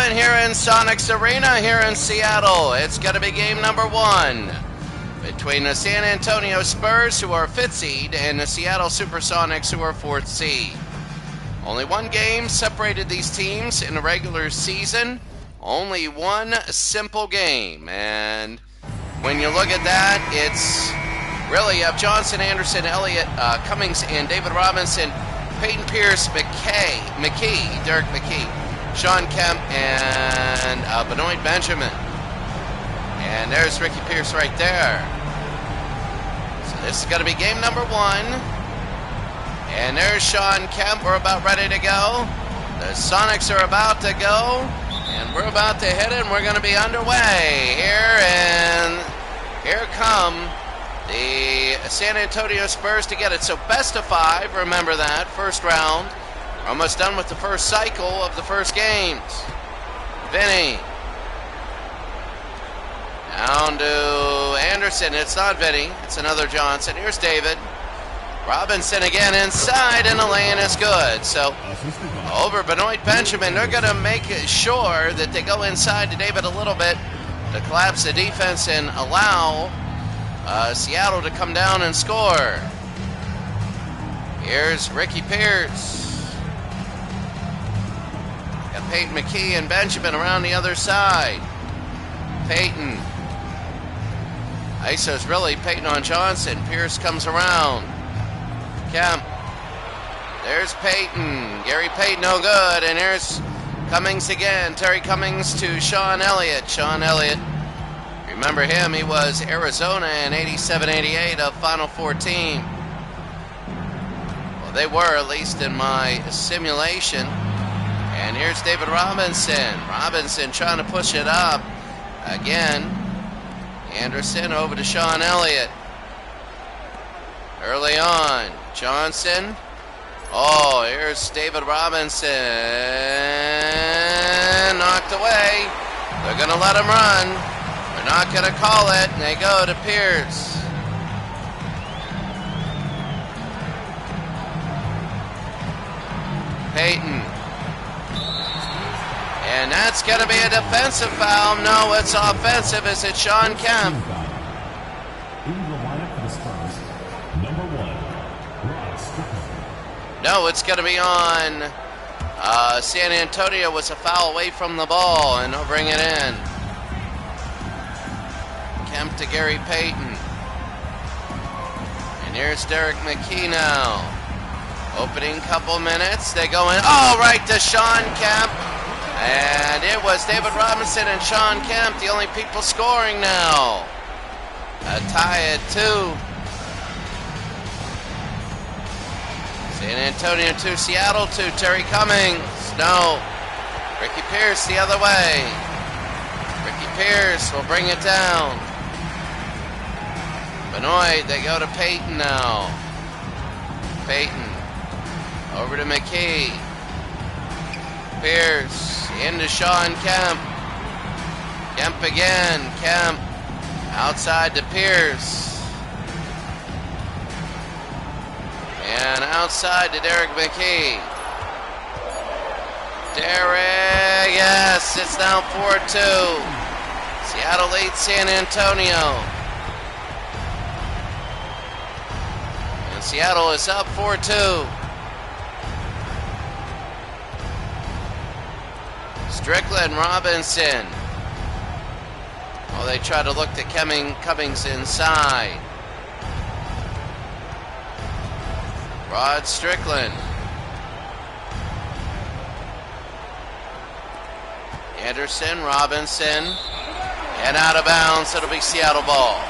gentlemen, here in Sonics Arena, here in Seattle, it's going to be game number 1 between the San Antonio Spurs, who are 5th seed, and the Seattle Supersonics, who are 4th seed. Only one game separated these teams in the regular season. Only one simple game. And when you look at that, it's really Johnson, Anderson, Elliott, Cummings, and David Robinson, Peyton Pierce, McKee, Derek McKee, Sean Kemp, and Benoit Benjamin. And there's Ricky Pierce right there. So this is going to be game number 1. And there's Sean Kemp. We're about ready to go. The Sonics are about to go. And we're about to hit it, and we're going to be underway here. And here come the San Antonio Spurs to get it. So best of 5, remember that, first round. We're almost done with the first cycle of the first games. Vinny. Down to Anderson. It's not Vinny. It's another Johnson. Here's David. Robinson again inside, and the lane is good. So over Benoit Benjamin, they're going to make sure that they go inside to David a little bit to collapse the defense and allow Seattle to come down and score. Here's Ricky Pierce. Got Peyton McKee and Benjamin around the other side. Peyton. ISO's really Peyton on Johnson. Pierce comes around. Kemp. There's Peyton. Gary Payton, no good. And here's Cummings again. Terry Cummings to Sean Elliott. Sean Elliott. Remember him, he was Arizona in 87-88, a Final Four team. Well, they were, at least in my simulation. And here's David Robinson. Robinson trying to push it up. Again, Anderson over to Sean Elliott. Early on, Johnson. Oh, here's David Robinson. Knocked away. They're going to let him run. They're not going to call it, and they go to Pierce. Peyton. And that's going to be a defensive foul. No, it's offensive. Is it Sean Kemp? No, it's going to be on San Antonio. Was a foul away from the ball, and they'll bring it in. Kemp to Gary Payton. And here's Derek McKee now. Opening couple minutes. They go in. Oh, right to Sean Kemp. And it was David Robinson and Sean Kemp, the only people scoring now. A tie at 2. San Antonio 2, Seattle 2, Terry Cummings. No. Ricky Pierce the other way. Ricky Pierce will bring it down. Benoit, they go to Peyton now. Peyton. Over to McKee. Pierce. Into Sean Kemp. Kemp again. Kemp. Outside to Pierce. And outside to Derek McKee. Derek, yes, it's now 4-2. Seattle leads San Antonio. And Seattle is up 4-2. Strickland, Robinson. Oh, they try to look to Cummings inside. Rod Strickland. Anderson, Robinson, and out of bounds. It'll be Seattle ball.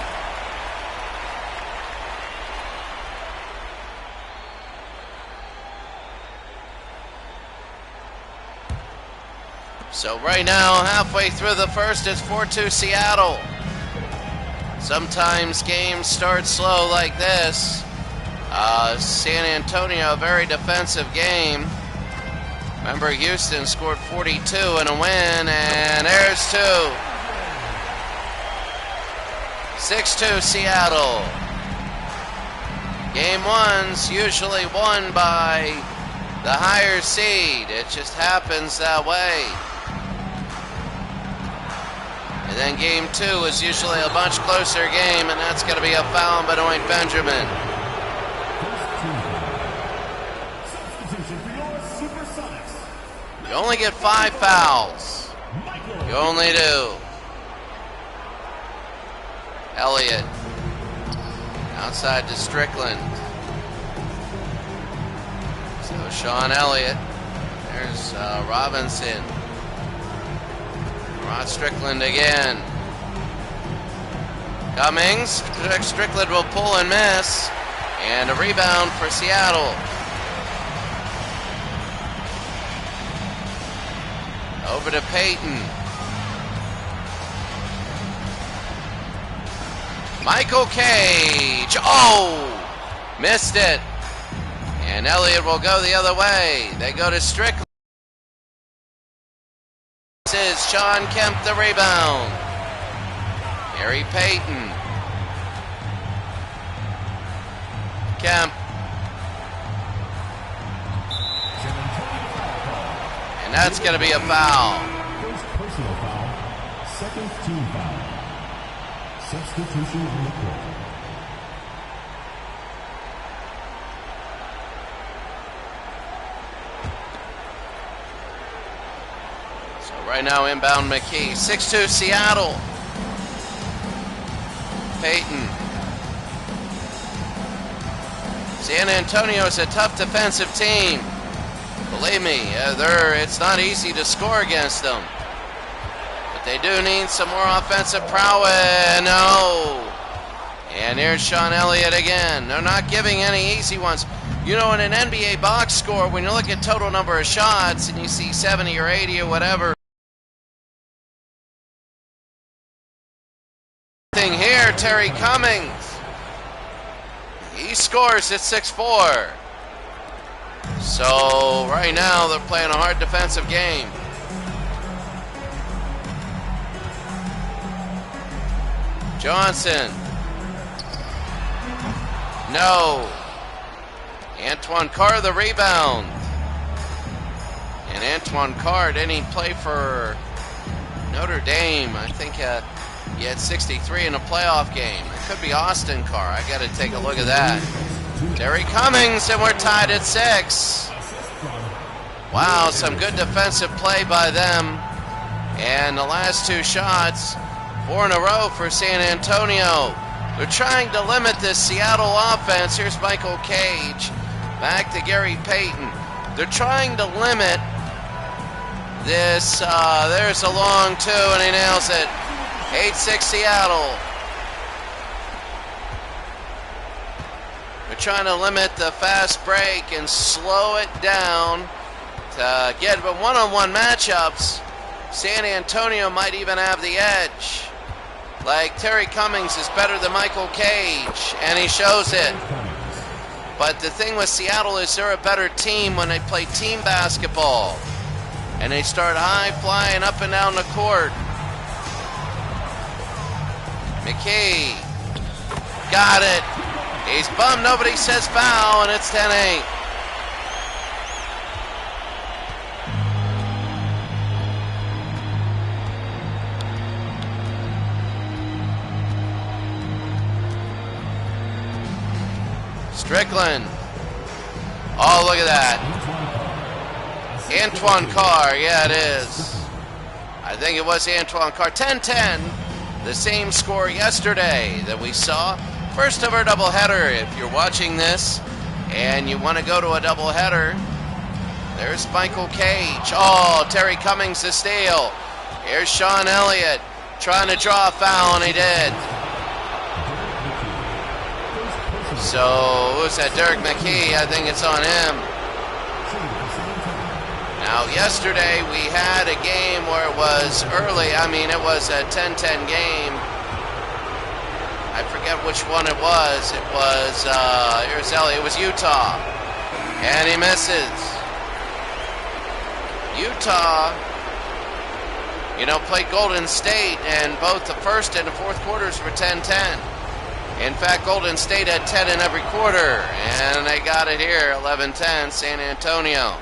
So right now, halfway through the first, it's 4-2 Seattle. Sometimes games start slow like this. San Antonio, a very defensive game. Remember, Houston scored 42 in a win, and there's 2. 6-2 Seattle. Game 1's usually won by the higher seed. It just happens that way. And then game 2 is usually a much closer game, and that's going to be a foul on Benoit Benjamin. You only get 5 fouls. You only do. Elliott. Outside to Strickland. So Sean Elliott. There's Robinson. Rod Strickland again. Cummings. Strickland will pull and miss. And a rebound for Seattle. Over to Payton. Michael Cage. Oh! Missed it. And Elliott will go the other way. They go to Strickland. This is Sean Kemp the rebound. Gary Payton. Kemp. And that's going to be a foul. First personal foul, second team foul. Substitution on the court. So right now inbound McKee. 6-2 Seattle. Payton. San Antonio is a tough defensive team. Believe me, it's not easy to score against them. But they do need some more offensive prowess. No. And here's Sean Elliott again. They're not giving any easy ones. You know, in an NBA box score, when you look at total number of shots and you see 70 or 80 or whatever. Thing here, Terry Cummings. He scores at 6-4. So right now they're playing a hard defensive game. Johnson. No. Antoine Carr the rebound. And Antoine Carr didn't play for Notre Dame. I think he had 63 in a playoff game. It could be Austin Carr. I got to take a look at that. Terry Cummings, and we're tied at 6. Wow, some good defensive play by them. And the last 2 shots, 4 in a row for San Antonio. They're trying to limit this Seattle offense. Here's Michael Cage. Back to Gary Payton. They're trying to limit this. There's a long 2, and he nails it. 8-6 Seattle. We're trying to limit the fast break and slow it down to get but one-on-one matchups. San Antonio might even have the edge. Like Terry Cummings is better than Michael Cage, and he shows it. But the thing with Seattle is they're a better team when they play team basketball. And they start high flying up and down the court. McKee got it. He's bummed. Nobody says foul, and it's 10-8. Strickland. Oh, look at that. Antoine Carr. Yeah, it is. I think it was Antoine Carr. 10-10. The same score yesterday that we saw. First of our doubleheader. If you're watching this and you want to go to a doubleheader, there's Michael Cage. Oh, Terry Cummings the steal. Here's Sean Elliott trying to draw a foul, and he did. So, who's that? Derek McKee. I think it's on him. Now, yesterday we had a game where it was early. I mean, it was a 10-10 game. I forget which one it was. It was, here's Elliott. It was Utah. And he misses. Utah, played Golden State, and both the first and the fourth quarters were 10-10. In fact, Golden State had 10 in every quarter, and they got it here, 11-10, San Antonio.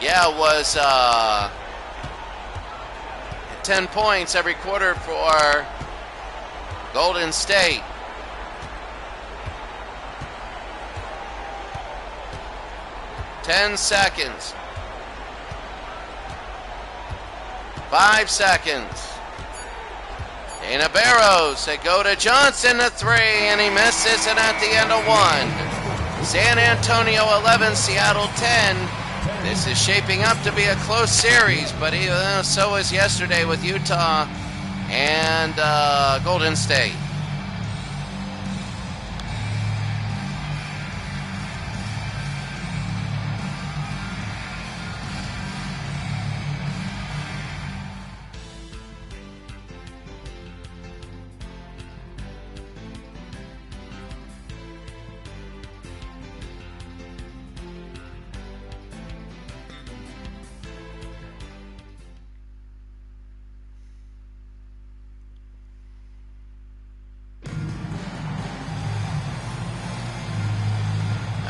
Yeah, it was 10 points every quarter for Golden State. Ten seconds. 5 seconds. Dana Barrows, they go to Johnson, the three, and he misses it at the end of one. San Antonio 11, Seattle 10. This is shaping up to be a close series, but so was yesterday with Utah and Golden State.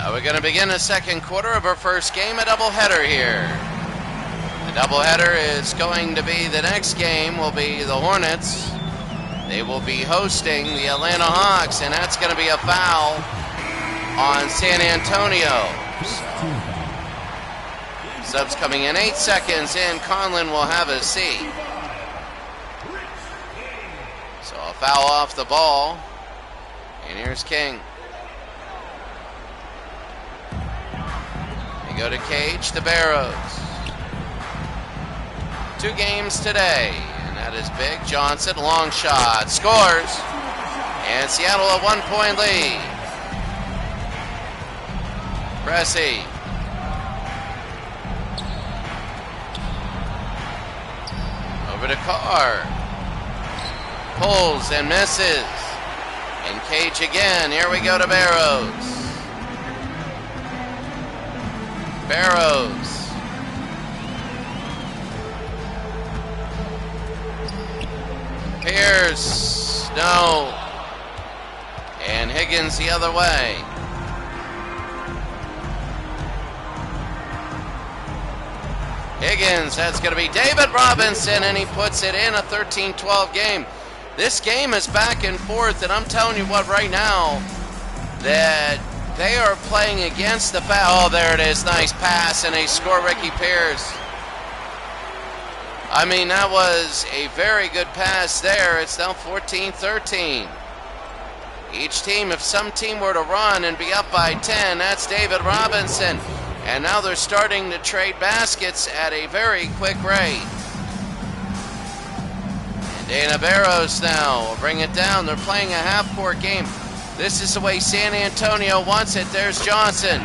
We're going to begin the second quarter of our first game, a doubleheader here. The doubleheader is going to be, the next game will be the Hornets. They will be hosting the Atlanta Hawks, and that's going to be a foul on San Antonio. Subs coming in 8 seconds in. Conlon will have a seat. So a foul off the ball. And here's King. They go to Cage to Barrows. 2 games today, and that is big. Johnson, long shot, scores. And Seattle a 1-point lead. Pressey. Over to Carr. Pulls and misses. And Cage again. Here we go to Barrows. Barrows. Pierce. No. And Higgins the other way. Higgins, that's going to be David Robinson, and he puts it in, a 13-12 game. This game is back and forth, and I'm telling you what right now, that they are playing against the foul. Oh, there it is. Nice pass, and they score Ricky Pierce. I mean, that was a very good pass there. It's now 14-13. Each team, if some team were to run and be up by 10, that's David Robinson. And now they're starting to trade baskets at a very quick rate. And Dana Barrows now will bring it down. They're playing a half-court game. This is the way San Antonio wants it. There's Johnson.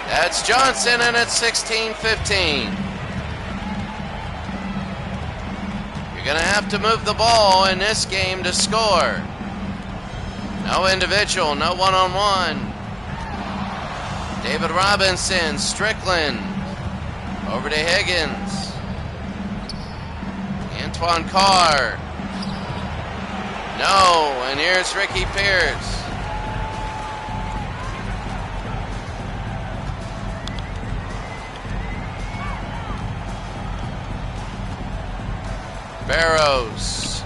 That's Johnson, and it's 16-15. You're going to have to move the ball in this game to score. No individual, no one-on-one. David Robinson, Strickland, over to Higgins. Antoine Carr. No, and here's Ricky Pierce. Barrows.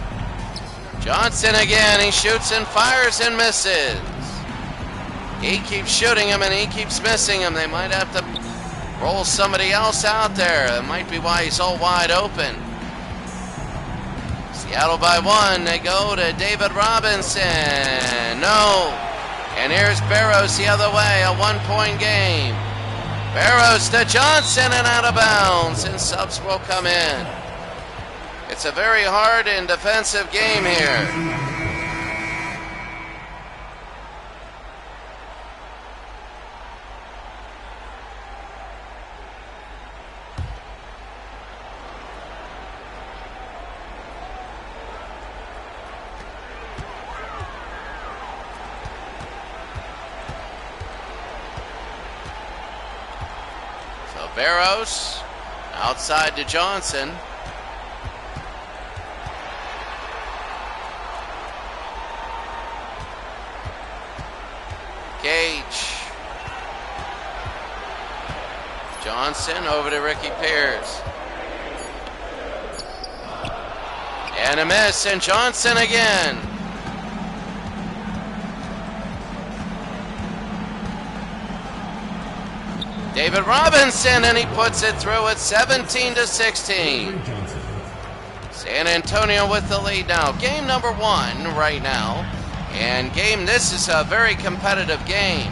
Johnson again, he shoots and fires and misses. He keeps shooting him and he keeps missing him. They might have to roll somebody else out there. That might be why he's all wide open. Seattle by 1. They go to David Robinson. No. And here's Barrows the other way. A 1-point game. Barrows to Johnson and out of bounds. And subs will come in. It's a very hard and defensive game here. Barrows outside to Johnson. Cage. Johnson over to Ricky Pierce. And a miss, and Johnson again. David Robinson, and he puts it through at 17-16. San Antonio with the lead now. Game number 1 right now. And this is a very competitive game.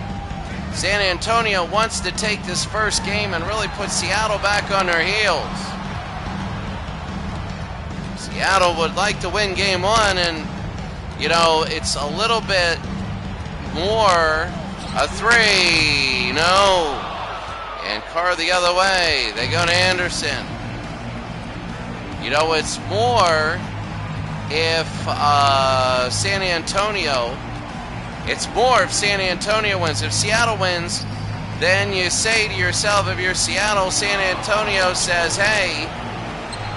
San Antonio wants to take this first game and really put Seattle back on their heels. Seattle would like to win game 1, and, you know, it's a little bit more a 3. No. And Carr the other way. They go to Anderson. You know, it's more if San Antonio wins. If Seattle wins, then you say to yourself, if you're Seattle, San Antonio says, hey,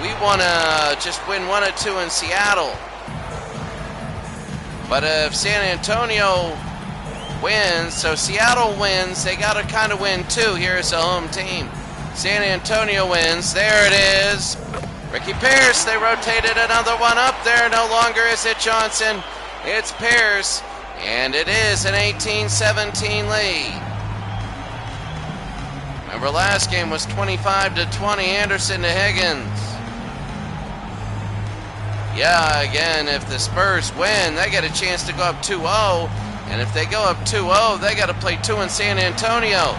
we want to just win 1 or 2 in Seattle. But if San Antonio wins, so Seattle wins, they got to kind of win too. Here's the home team. San Antonio wins. There it is. Ricky Pierce, they rotated another one up there. No longer is it Johnson. It's Pierce. And it is an 18-17 lead. Remember, last game was 25-20, Anderson to Higgins. Yeah, again, if the Spurs win, they get a chance to go up 2-0. And if they go up 2-0, they got to play 2 in San Antonio.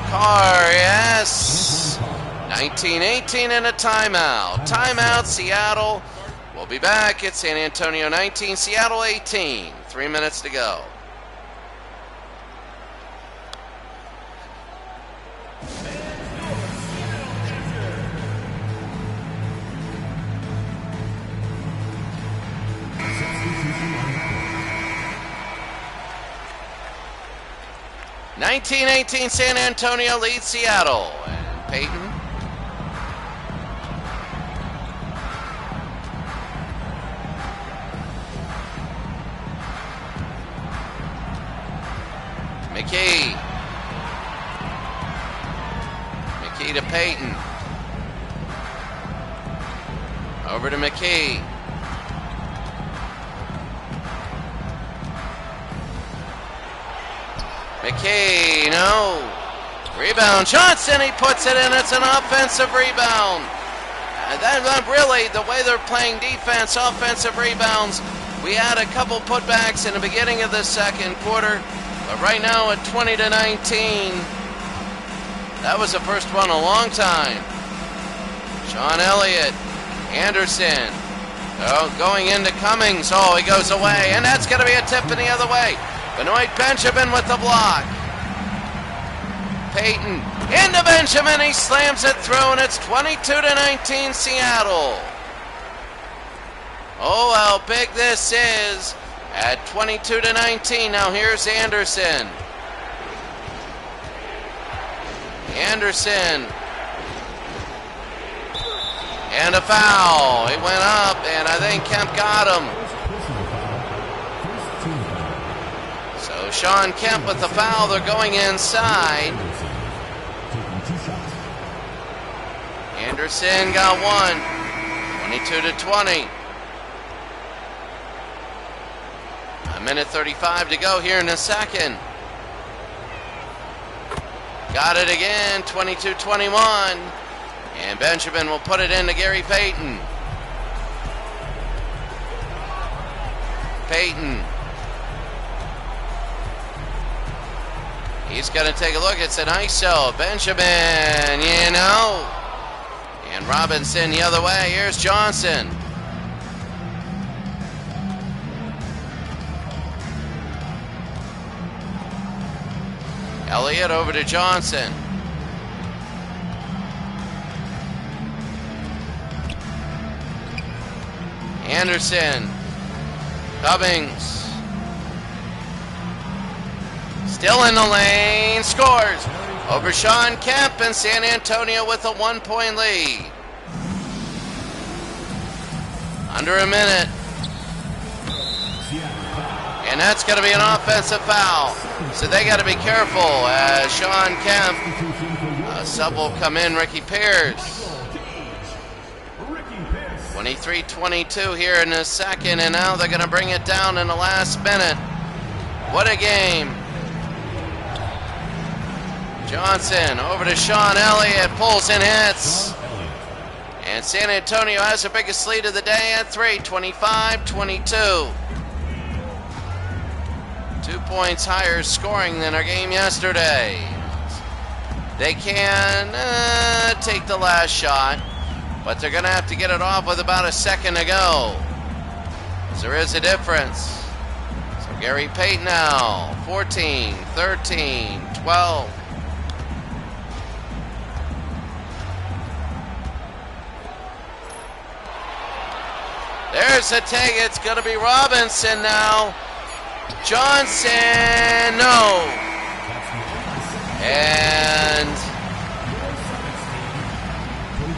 Carr, yes. 19-18 and a timeout. Timeout, Seattle. We'll be back at San Antonio 19, Seattle 18. 3 minutes to go. (19-18) San Antonio leads Seattle. And Peyton. McKee to Peyton. Over to McKee. McKee, no. Rebound, Johnson, he puts it in. It's an offensive rebound. That really, the way they're playing defense, offensive rebounds. We had a couple putbacks in the beginning of the second quarter. But right now at 20-19, that was the first one in a long time. Sean Elliott, Anderson, going into Cummings. Oh, he goes away, and that's going to be a tip in the other way. Benoit Benjamin with the block. Peyton into Benjamin, he slams it through, and it's 22-19 Seattle. Oh, how big this is. At 22-19, now here's Anderson. Anderson. And a foul. He went up, and I think Kemp got him. So Sean Kemp with the foul. They're going inside. Anderson got one. 22-20. A minute 35 to go here in the second. Got it again, 22-21. And Benjamin will put it into Gary Payton. Payton. He's going to take a look. It's an ISO. Benjamin, you know. And Robinson the other way. Here's Johnson. Elliott over to Johnson. Anderson. Cummings. Still in the lane. Scores. Over Sean Kemp, and San Antonio with a 1-point lead. Under a minute. And that's going to be an offensive foul. So they got to be careful as Sean Kemp. Sub will come in, Ricky Pierce. 23-22 here in the second, and now they're going to bring it down in the last minute. What a game. Johnson over to Sean Elliott, pulls and hits. And San Antonio has their biggest lead of the day at 3, 25-22. 2 points higher scoring than our game yesterday. They can take the last shot, but they're going to have to get it off with about a second to go. There is a difference. So Gary Payton now, 14, 13, 12. There's a take. It's going to be Robinson now. Johnson, no. And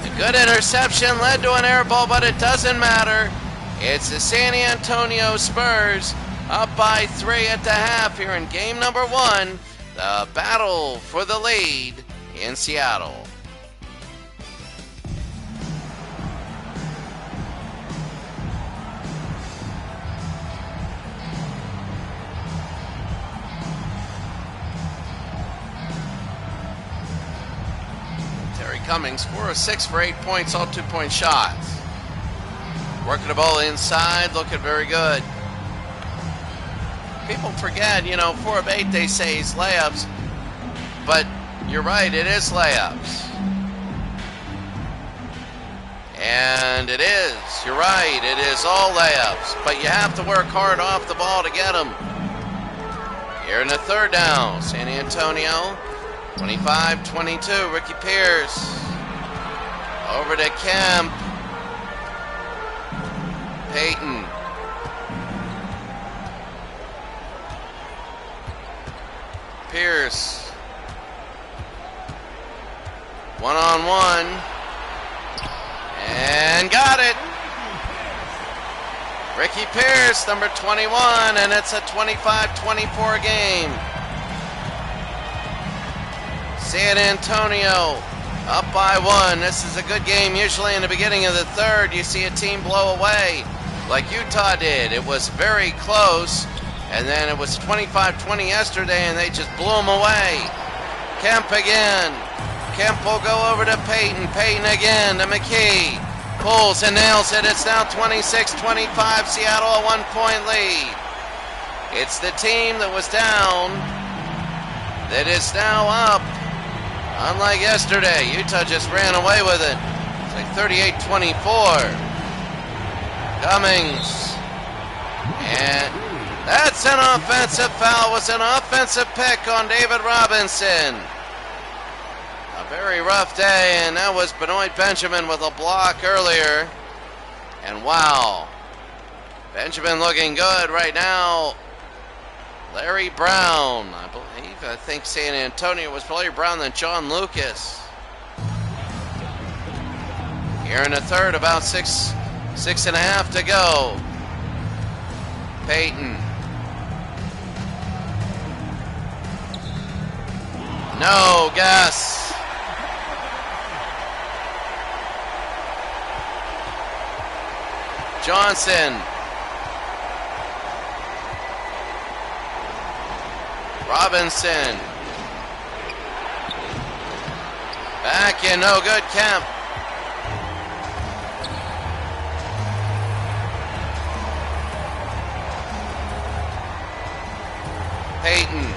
a good interception led to an air ball, but it doesn't matter. It's the San Antonio Spurs up by 3 at the half here in game number 1. The battle for the lead in Seattle. Cummings, 4 of 6 for 8 points, all 2-point shots. Working the ball inside, looking very good. People forget, 4 of 8 they say is layups, but you're right, it is layups. And it is, you're right, it is all layups, but you have to work hard off the ball to get them. Here in the third down, San Antonio. 25-22, Ricky Pierce. Over to Kemp. Payton. Pierce. One-on-one. And got it. Ricky Pierce, number 21, and it's a 25-24 game. San Antonio up by 1. This is a good game. Usually in the beginning of the third, you see a team blow away like Utah did. It was very close, and then it was 25-20 yesterday, and they just blew them away. Kemp again. Kemp will go over to Payton. Payton again to McKee. Pulls and nails it. It's now 26-25. Seattle a 1-point lead. It's the team that was down that is now up. Unlike yesterday, Utah just ran away with it. It's like 38-24. Cummings. And that's an offensive foul. It was an offensive pick on David Robinson. A very rough day, and that was Benoit Benjamin with a block earlier. And wow, Benjamin looking good right now. Larry Brown, I think San Antonio was Larry Brown than John Lucas. Here in the third, about six and a half to go. Payton. No, Gus. Johnson. Robinson. Back in, no good, Kemp. Payton.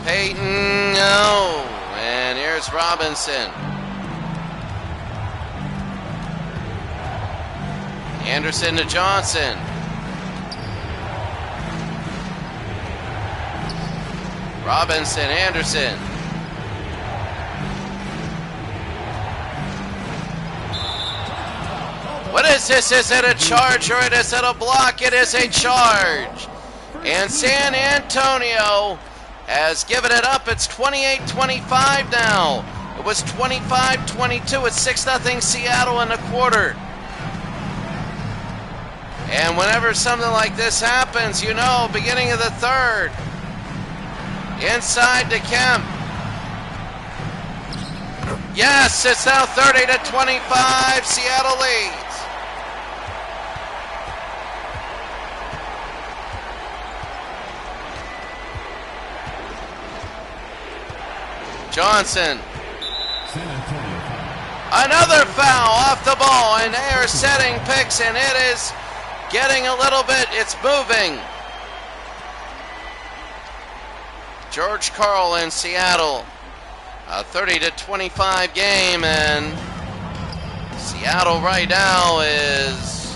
Payton, no. And here's Robinson. Anderson to Johnson. Robinson, Anderson. What is this? Is it a charge or is it a block? It is a charge. And San Antonio has given it up. It's 28-25 now. It was 25-22. It's 6-0 Seattle in the quarter. And whenever something like this happens, beginning of the third, inside to Kemp. Yes, it's now 30-25. Seattle leads. Johnson. San Antonio foul. Another foul off the ball, and they are setting picks, and it is getting a little bit, it's moving. George Karl in Seattle. A 30-25 game, and Seattle right now is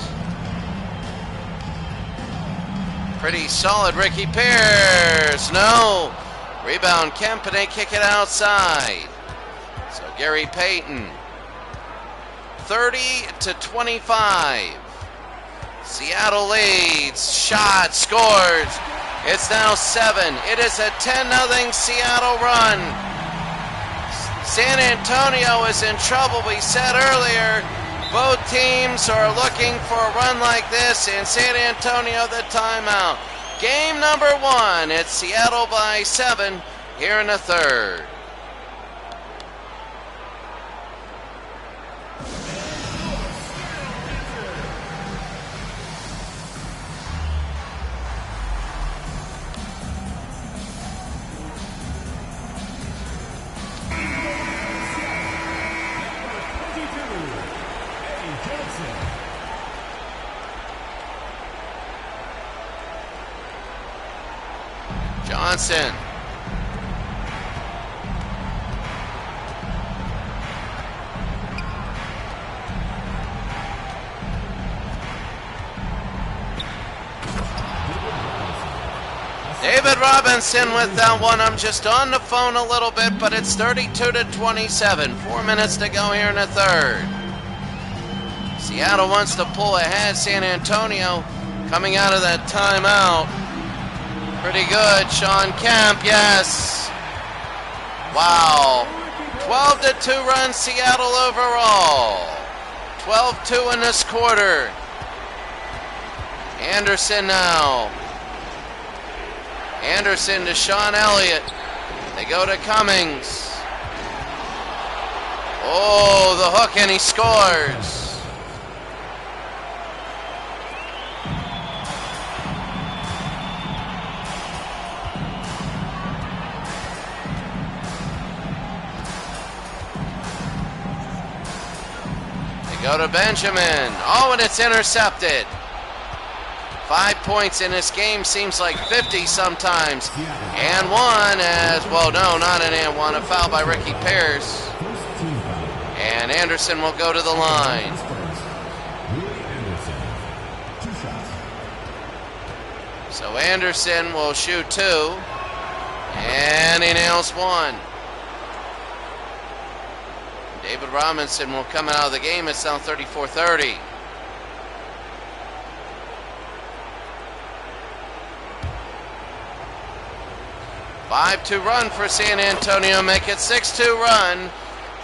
pretty solid. Ricky Pierce, no. Rebound Kemp, and they kick it outside. So Gary Payton, 30-25. Seattle leads, shot, scores. It's now 7. It is a 10-0 Seattle run. San Antonio is in trouble. We said earlier, both teams are looking for a run like this, and San Antonio the timeout. Game number 1, it's Seattle by 7 here in the third. Johnson. David Robinson with that one. I'm just on the phone a little bit, but it's 32-27. 4 minutes to go here in the third. Seattle wants to pull ahead. San Antonio coming out of that timeout. Pretty good. Sean Kemp, yes. Wow. 12-2 run Seattle overall. 12-2 in this quarter. Anderson now. Anderson to Sean Elliott. They go to Cummings. Oh, the hook, and he scores. They go to Benjamin. Oh, and it's intercepted. 5 points in this game seems like 50 sometimes. And one as, well, no, not an and one. A foul by Ricky Pierce. And Anderson will go to the line. So Anderson will shoot 2. And he nails 1. David Robinson will come out of the game. It's now 34-30. Five-2 run for San Antonio, make it 6-2 run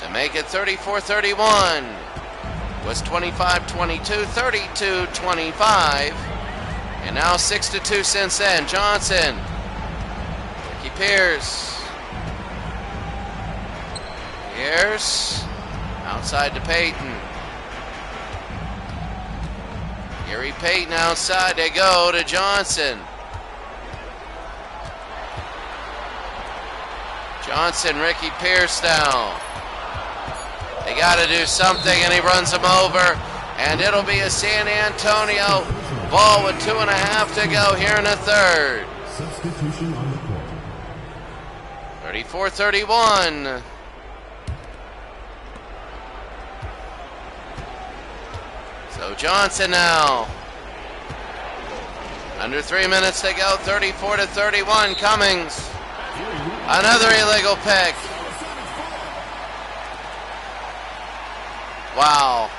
to make it 34-31. Was 25-22, 32-25, and now 6-2 since then. Johnson, Ricky Pierce, outside to Payton. Gary Payton outside, they go to Johnson. Johnson, Ricky Pierce now. They got to do something, and he runs them over. And it'll be a San Antonio ball with 2.5 to go here in the third. Substitution on the court. 34-31. So Johnson now. Under 3 minutes to go, 34-31. Cummings. Another illegal pick. Wow.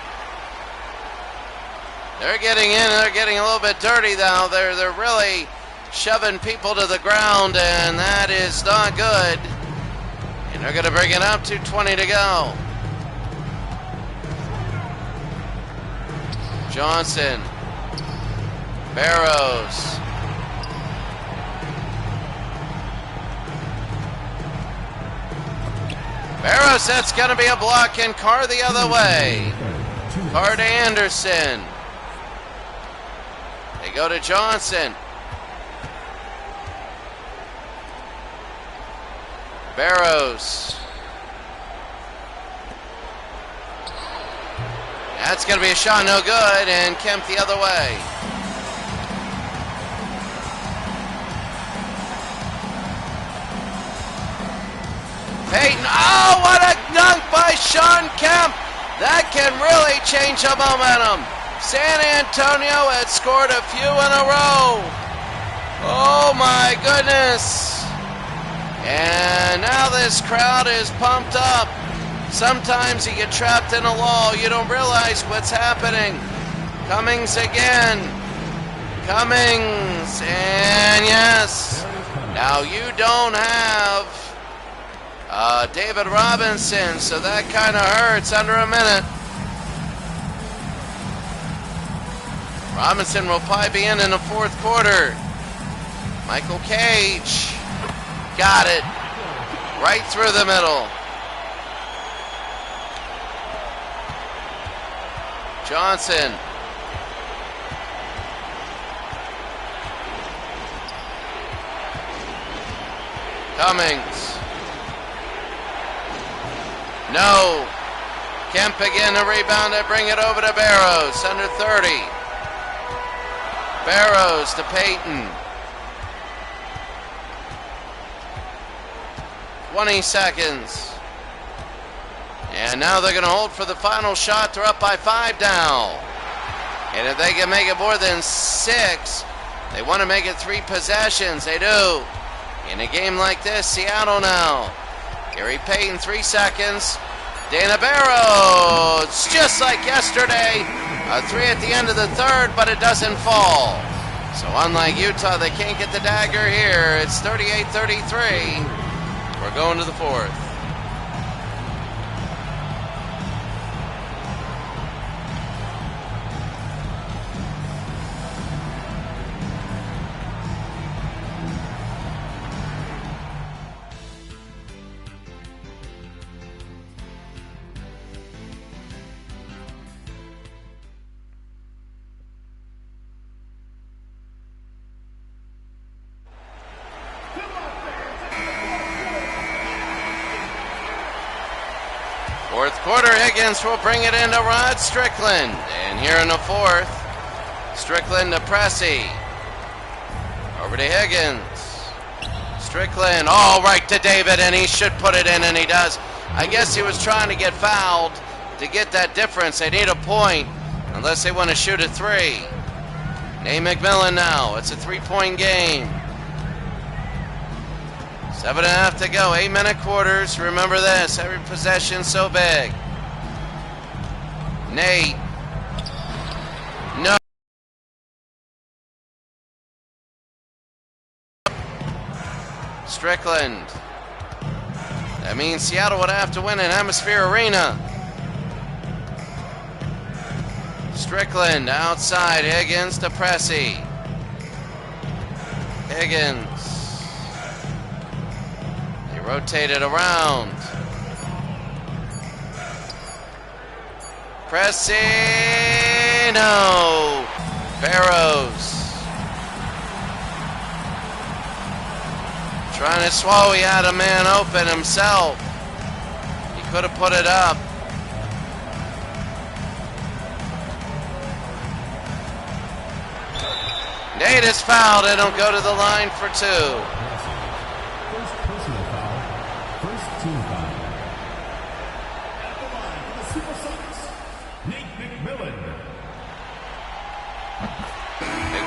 They're getting in. They're getting a little bit dirty now. They're really shoving people to the ground, and that is not good. And they're going to bring it up to 20 to go. Johnson. Barrows. Barrows, that's going to be a block, and Carr the other way. Carr to Anderson. They go to Johnson. Barrows. That's going to be a shot, no good, and Kemp the other way. Peyton, oh, what a dunk by Sean Kemp. That can really change the momentum. San Antonio had scored a few in a row. Oh my goodness. And now this crowd is pumped up. Sometimes you get trapped in a lull. You don't realize what's happening. Cummings again. Cummings. And yes. Now you don't have David Robinson, so that kind of hurts. Under a minute. Robinson will probably be in the fourth quarter. Michael Cage. Got it. Right through the middle. Johnson. Cummings. No. Kemp again, a rebound to bring it over to Barrows. Under 30. Barrows to Peyton. 20 seconds. And now they're going to hold for the final shot. They're up by 5 now. And if they can make it more than 6, they want to make it 3 possessions. They do. In a game like this, Seattle now. Gary Payton, 3 seconds. Dana Barrows, just like yesterday. A 3 at the end of the third, but it doesn't fall. So unlike Utah, they can't get the dagger here. It's 38-33. We're going to the fourth. Fourth quarter, Higgins will bring it into Rod Strickland. And here in the fourth, Strickland to Pressey. Over to Higgins. Strickland, all right to David, and he should put it in, and he does. I guess he was trying to get fouled to get that difference. They need a point, unless they want to shoot a 3. Nate McMillan now. It's a 3-point game. 7.5 to go, 8-minute quarters. Remember this, every possession so big. Nate. No. Strickland. That means Seattle would have to win in Hemisphere Arena. Strickland outside, Higgins to Pressey. Higgins. Rotate it around. Pressey, no. Barrows. Trying to swallow, he had a man open himself. He could have put it up. Nate is fouled and he'll go to the line for 2.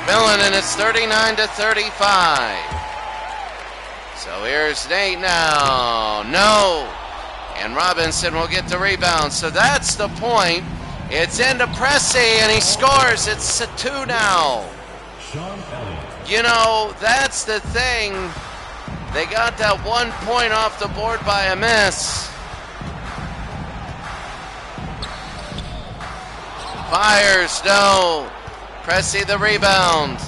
McMillan, and it's 39-35. So here's Nate now. No. And Robinson will get the rebound. So that's the point. It's into Pressey, and he scores. It's a 2 now. You know, that's the thing. They got that 1 point off the board by a miss. Fires, no. Pressey the rebound.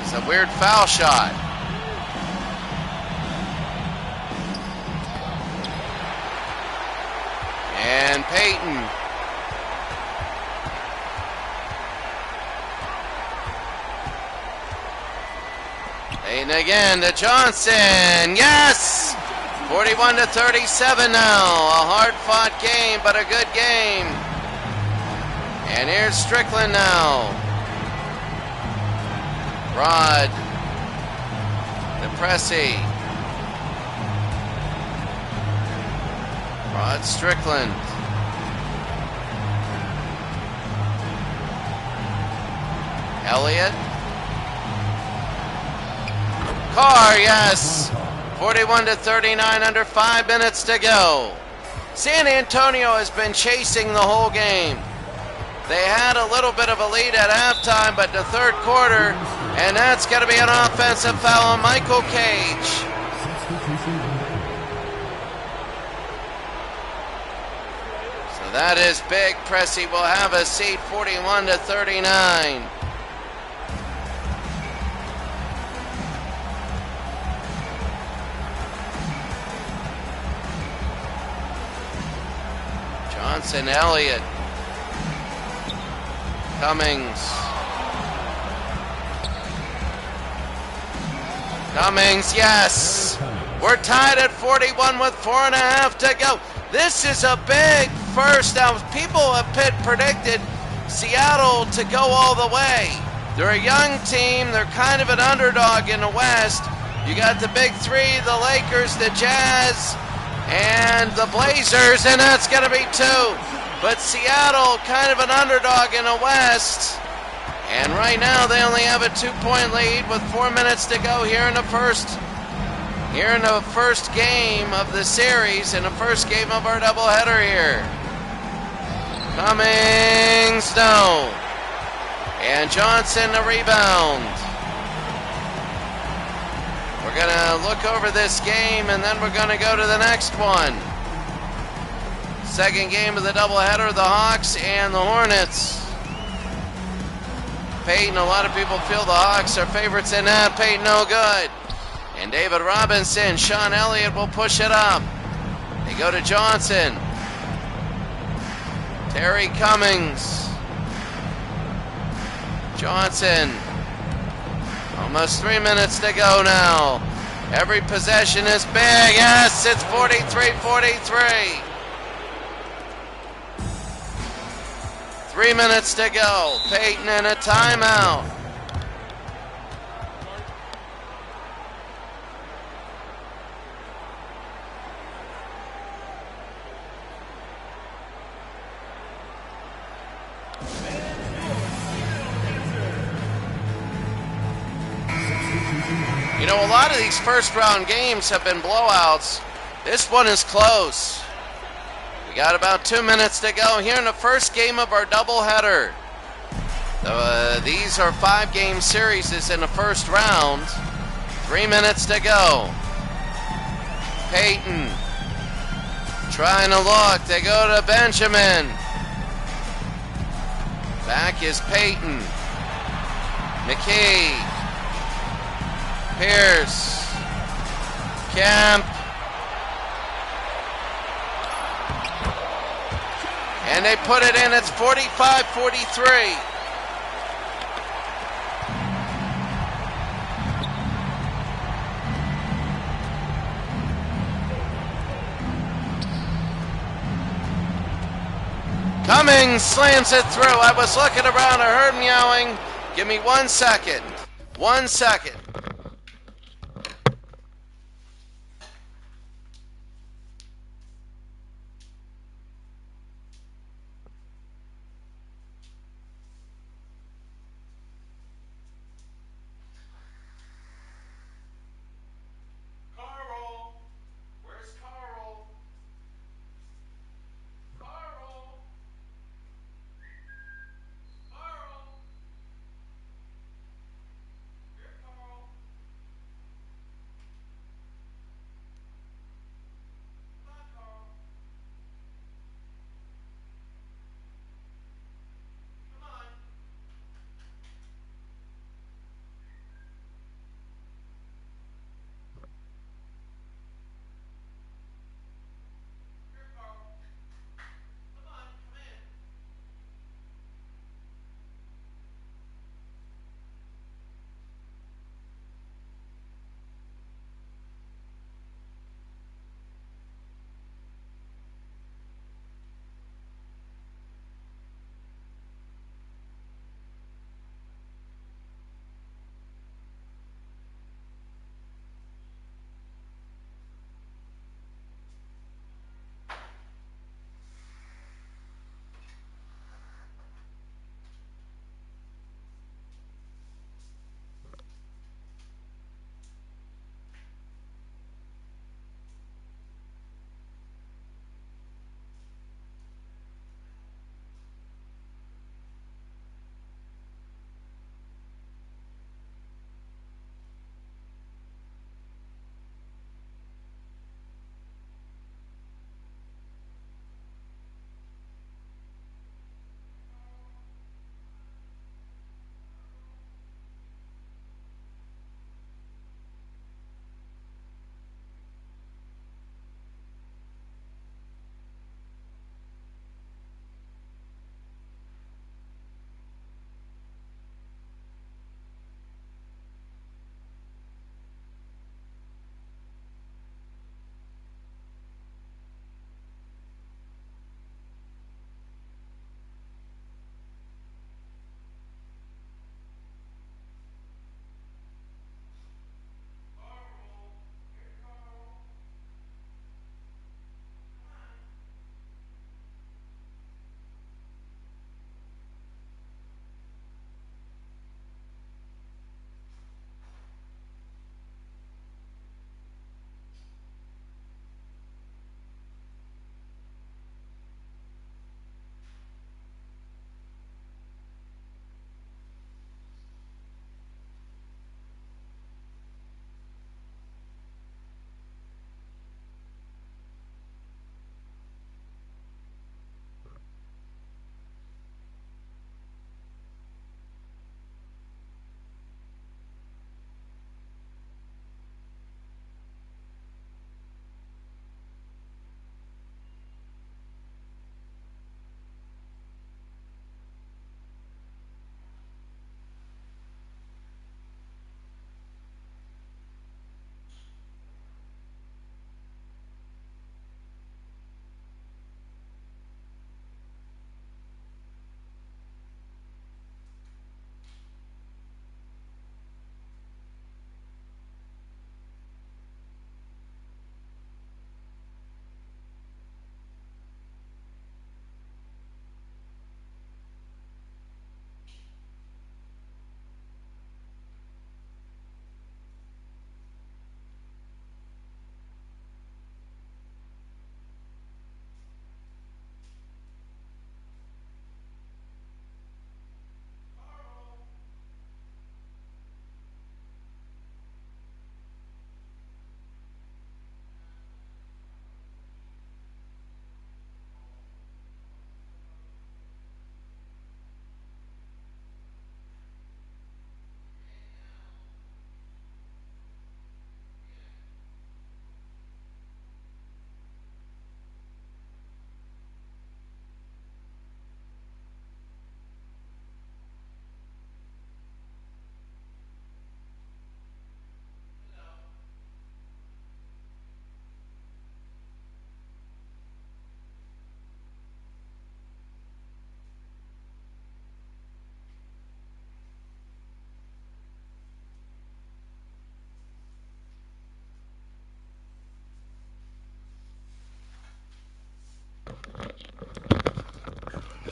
It's a weird foul shot. And Peyton. Peyton again to Johnson. Yes! 41-37 now. A hard-fought game, but a good game. And here's Strickland now. Rod. DePressy. Rod Strickland. Elliott. Carr, yes. 41-39, under 5 minutes to go. San Antonio has been chasing the whole game. They had a little bit of a lead at halftime, but the third quarter, and that's going to be an offensive foul on Michael Cage. So that is big. Pressey will have a seat, 41-39. Johnson, Elliott, Cummings, yes! We're tied at 41 with 4.5 to go. This is a big first. Now, people have predicted Seattle to go all the way. They're a young team. They're kind of an underdog in the West. You got the big three, the Lakers, the Jazz, and the Blazers, and that's going to be 2. But Seattle, kind of an underdog in the West. And right now, they only have a 2-point lead with 4 minutes to go here in the first game of the series, in the first game of our doubleheader here. Cummings, no. And Johnson, the rebound. We're going to look over this game, and then we're going to go to the next one. Second game of the doubleheader, the Hawks and the Hornets. Peyton, a lot of people feel the Hawks are favorites in that. Peyton, no good. And David Robinson, Sean Elliott will push it up. They go to Johnson. Terry Cummings. Johnson. Almost 3 minutes to go now. Every possession is big. Yes, it's 43-43. 3 minutes to go. Peyton in a timeout. You know, a lot of these first round games have been blowouts. This one is close. We got about 2 minutes to go here in the first game of our doubleheader. These are 5-game series in the first round. 3 minutes to go. Peyton trying to look. They go to Benjamin. Back is Peyton. McKee. Pierce. Kemp. And they put it in. It's 45-43. Cummings slams it through. I was looking around. I heard him yelling. Give me 1 second. 1 second. Carl.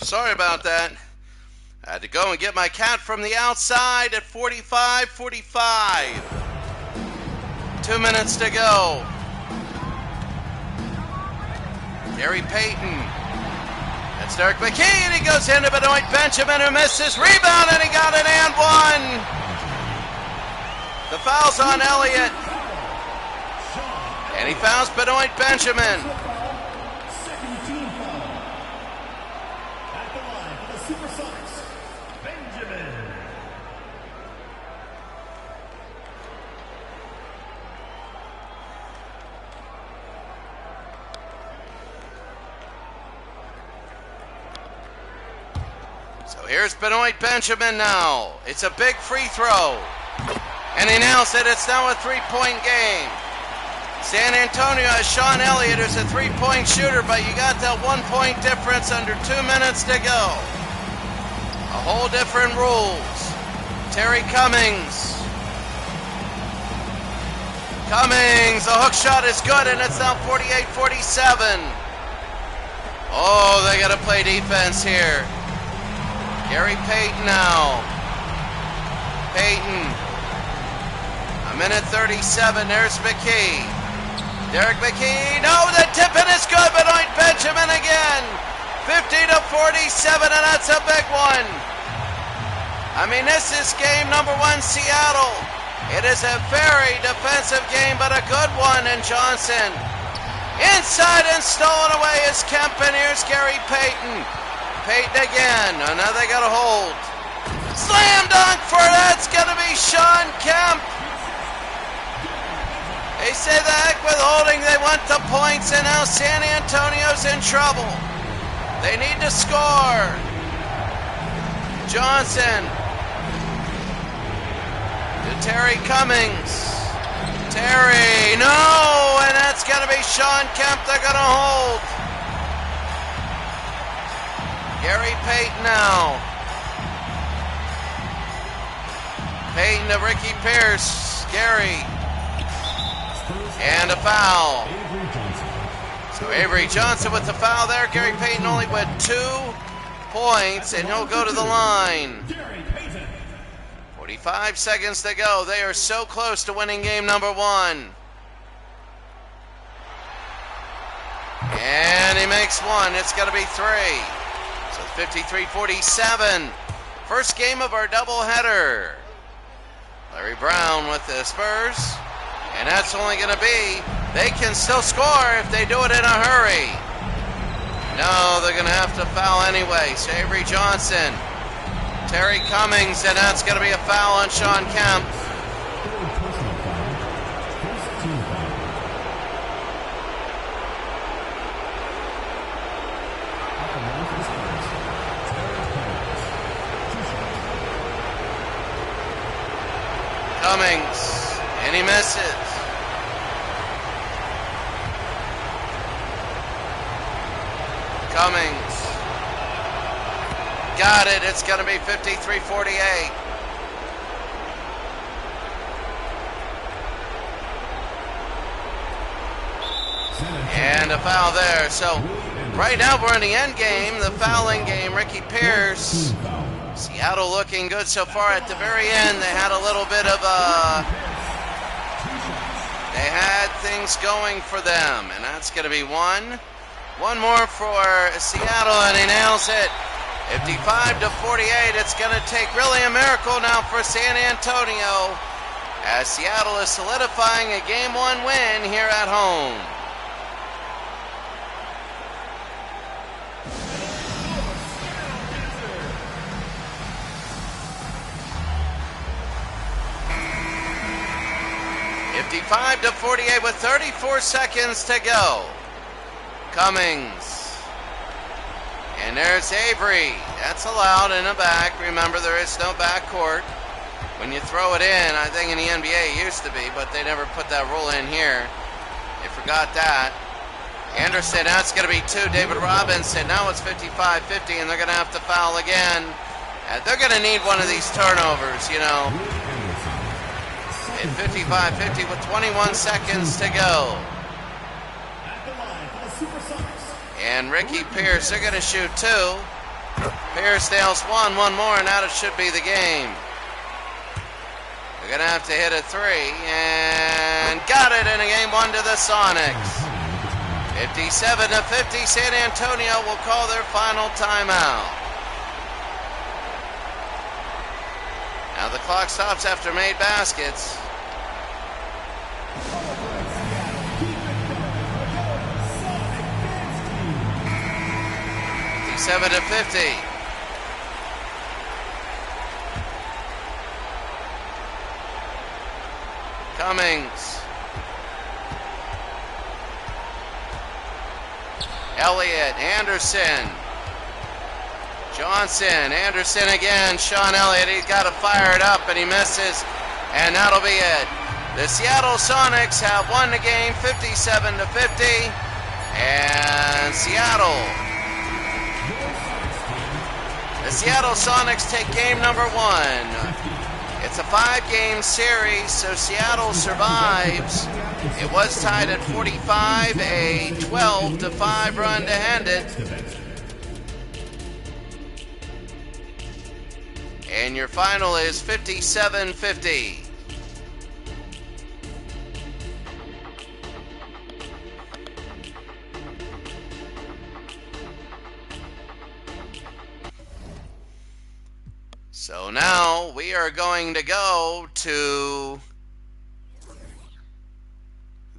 Sorry about that. I had to go and get my cat from the outside at 45-45. 2 minutes to go. Gary Payton. That's Derek McKee, and he goes into Benoit Benjamin, who misses. Rebound, and he got it and one. The foul's on Elliott. And he fouls Benoit Benjamin. Second team foul. At the line for the Supersonics, Benjamin. So here's Benoit Benjamin now. It's a big free throw. And he nails it. It's now a three-point game. San Antonio has Sean Elliott, who's a three-point shooter, but you got that 1 point difference under 2 minutes to go. A whole different rules. Terry Cummings. The hook shot is good, and it's now 48-47. Oh, they got to play defense here. Gary Payton now. Payton. A minute 37. There's McKee. Derek McKee. No, the tip-in is good. Benoit Benjamin again. 50-47, and that's a big one. I mean, this is game number 1, Seattle. It is a very defensive game, but a good one. And Johnson inside and stolen away is Kemp, and here's Gary Payton. Payton again. Oh, now they got a hold. Slam dunk for that's going to be Sean Kemp. They say the heck with holding. They want the points, and now San Antonio's in trouble. They need to score. Johnson to Terry Cummings. Terry, no, and that's going to be Sean Kemp. They're going to hold. Gary Payton now. Payton to Ricky Pierce. Gary. And a foul. So Avery Johnson with the foul there. Gary Payton only with 2 points, and he'll go to the line. 45 seconds to go. They are so close to winning game number 1. And he makes 1. It's got to be 3. So 53-47. First game of our doubleheader. Larry Brown with the Spurs. And that's only going to be, they can still score if they do it in a hurry. No, they're going to have to foul anyway. So Avery Johnson, Terry Cummings, and that's going to be a foul on Sean Kemp. Cummings, and he misses. Cummings. Got it. It's going to be 53-48. And a foul there. So right now we're in the end game, the fouling game. Ricky Pierce. Seattle looking good so far. At the very end, they had a little bit of they had things going for them, and that's going to be one more for Seattle, and he nails it. 55-48. It's going to take really a miracle now for San Antonio, as Seattle is solidifying a Game 1 win here at home. To 48 with 34 seconds to go. Cummings. And there's Avery. That's allowed in the back. Remember, there is no backcourt. When you throw it in, I think in the NBA it used to be, but they never put that rule in here. They forgot that. Anderson, that's going to be 2. David Robinson, now it's 55-50, and they're going to have to foul again. They're going to need one of these turnovers, you know. At 55-50 with 21 seconds to go. And Ricky Pierce, they're going to shoot 2. Pierce nails one more, and that it should be the game. They're going to have to hit a 3, and got it in a game 1 to the Sonics. 57-50, San Antonio will call their final timeout. Now the clock stops after made baskets. 57-50. Cummings. Elliott, Anderson. Johnson, Anderson again, Sean Elliott, he's got to fire it up and he misses, and that'll be it. The Seattle Sonics have won the game 57-50, and the Seattle Sonics take game number 1. It's a 5-game series, so Seattle survives. It was tied at 45, a 12-5 run to end it. And your final is 57-50. So now we are going to go to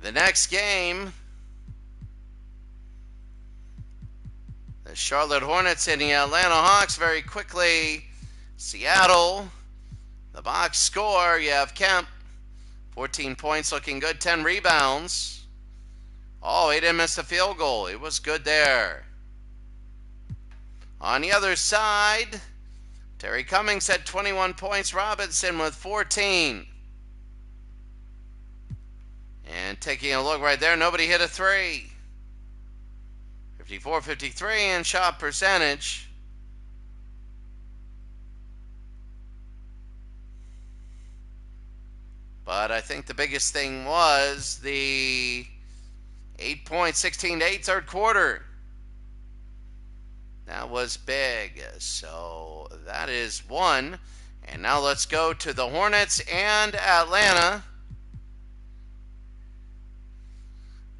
the next game. The Charlotte Hornets and the Atlanta Hawks. Very quickly, Seattle, the box score, you have Kemp, 14 points, looking good, 10 rebounds. Oh, he didn't miss a field goal. It was good there. On the other side, Terry Cummings had 21 points, Robinson with 14. And taking a look right there, nobody hit a 3. 54-53 in shot percentage. But I think the biggest thing was the 8-point, 16-8 third quarter. That was big. So that is 1. And now let's go to the Hornets and Atlanta.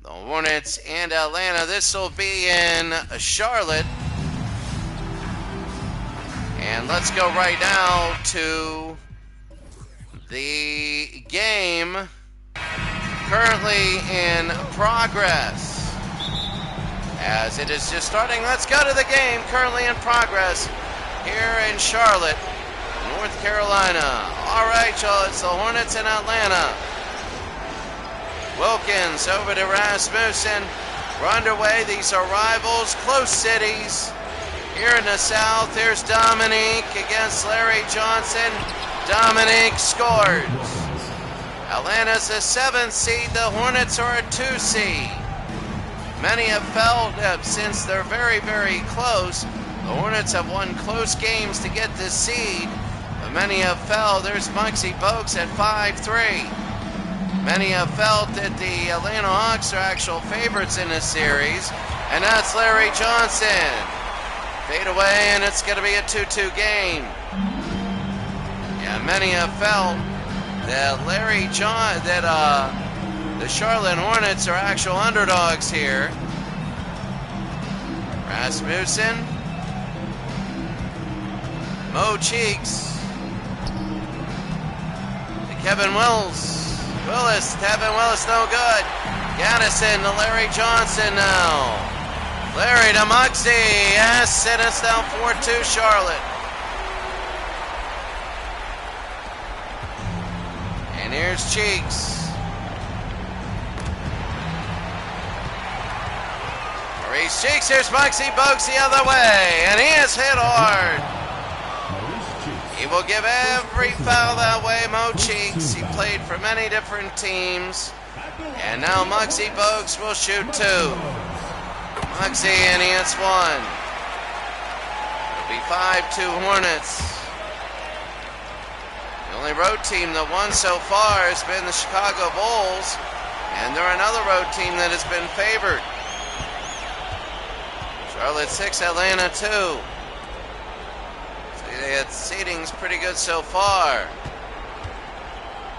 The Hornets and Atlanta. This will be in Charlotte. And let's go right now to the game currently in progress. As it is just starting, let's go to the game currently in progress here in Charlotte, North Carolina. All right, y'all, it's the Hornets in Atlanta. Wilkins over to Rasmussen. We're underway. These are rivals, close cities. Here in the South, here's Dominique against Larry Johnson. Dominique scores. Atlanta's a 7th seed. The Hornets are a 2 seed. Many have felt that since they're very, very close, the Hornets have won close games to get this seed. But many have felt, there's Muggsy Bogues at 5'3". Many have felt that the Atlanta Hawks are actual favorites in this series. And that's Larry Johnson. Fade away, and it's going to be a 2-2 game. Yeah, many have felt that the Charlotte Hornets are actual underdogs here. Rasmussen. Mo Cheeks. To Kevin Willis. Kevin Willis, no good. Gaddison to Larry Johnson now. Larry to Muggsy. Yes, and it's now 4-2 Charlotte. And here's Cheeks. Maurice Cheeks, here's Muggsy Bogues the other way, and he is hit hard. He will give every foul that way, Mo Cheeks. He played for many different teams, and now Muggsy Bogues will shoot 2. Muggsy, and he hits 1. It'll be 5-2 Hornets. The only road team that won so far has been the Chicago Bulls, and they're another road team that has been favored. Charlotte 6, Atlanta 2. The seating's pretty good so far.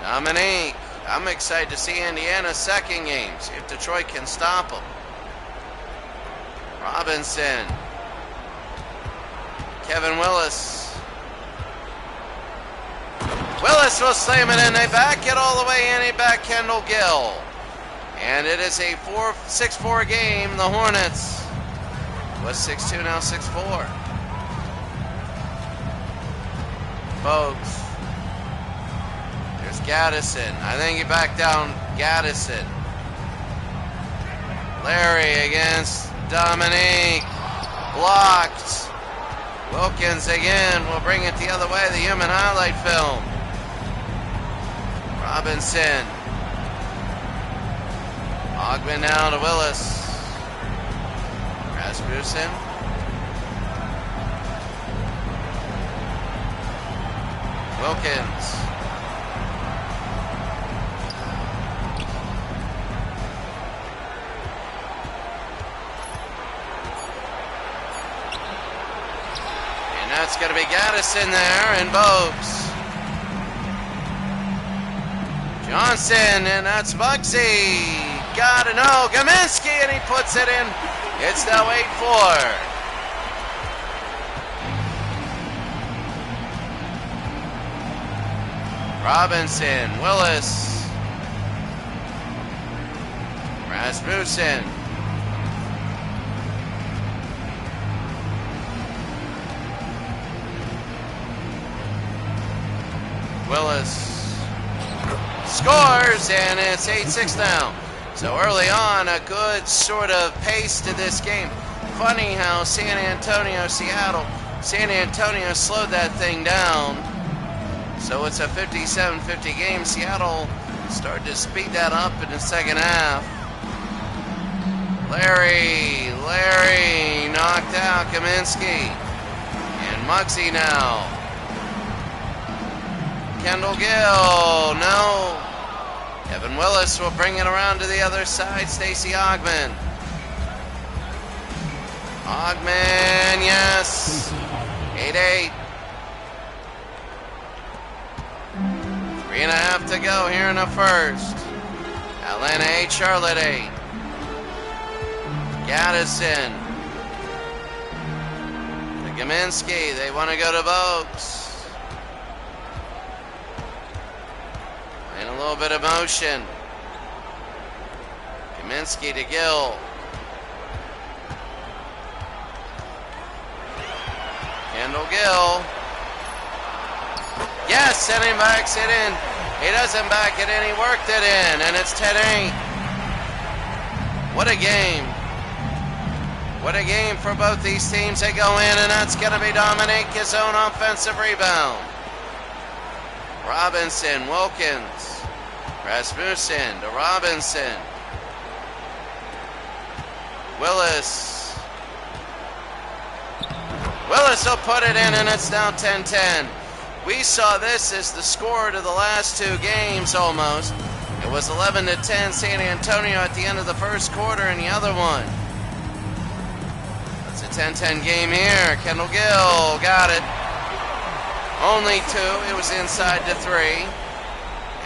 Dominique. I'm excited to see Indiana's second game. See if Detroit can stop them. Robinson. Kevin Willis. Willis will slam it in. They back it all the way in. He back Kendall Gill. And it is a 6-4 game. The Hornets was 6-2, now 6-4. Bogues. There's Gaddison. I think he backed down Gaddison. Larry against Dominique. Blocked. Wilkins again will bring it the other way. The human highlight film. Robinson. Ogman now to Willis. Rasmussen. Wilkins. And that's going to be Gaddison there and Bogues. Johnson, and that's Bugsy. Got to know. Gaminsky, and he puts it in. It's now 8-4. Robinson, Willis, Rasmussen, Willis scores, and it's 8-6 now. So early on, a good sort of pace to this game. Funny how San Antonio slowed that thing down. So it's a 57-50 game. Seattle started to speed that up in the second half. Larry knocked out Kaminsky. And Muggsy now. Kendall Gill, no. Kevin Willis will bring it around to the other side. Stacey Ogman. Ogman, yes. 8-8. 3.5 to go here in the first. Atlanta 8, Charlotte 8. Gaddison. To Gaminsky. They want to go to Bogues. And a little bit of motion. Kaminsky to Gill. Kendall Gill. Yes, sending backs it in. He doesn't back it in, he worked it in, and it's 10-8. What a game. What a game for both these teams. They go in, and that's going to be Dominique, his own offensive rebound. Robinson, Wilkins, Rasmussen to Robinson. Willis. Willis will put it in, and it's now 10-10. We saw this as the score to the last two games almost. It was 11-10 San Antonio at the end of the first quarter in the other one. It's a 10-10 game here. Kendall Gill got it. Only 2. It was inside to 3.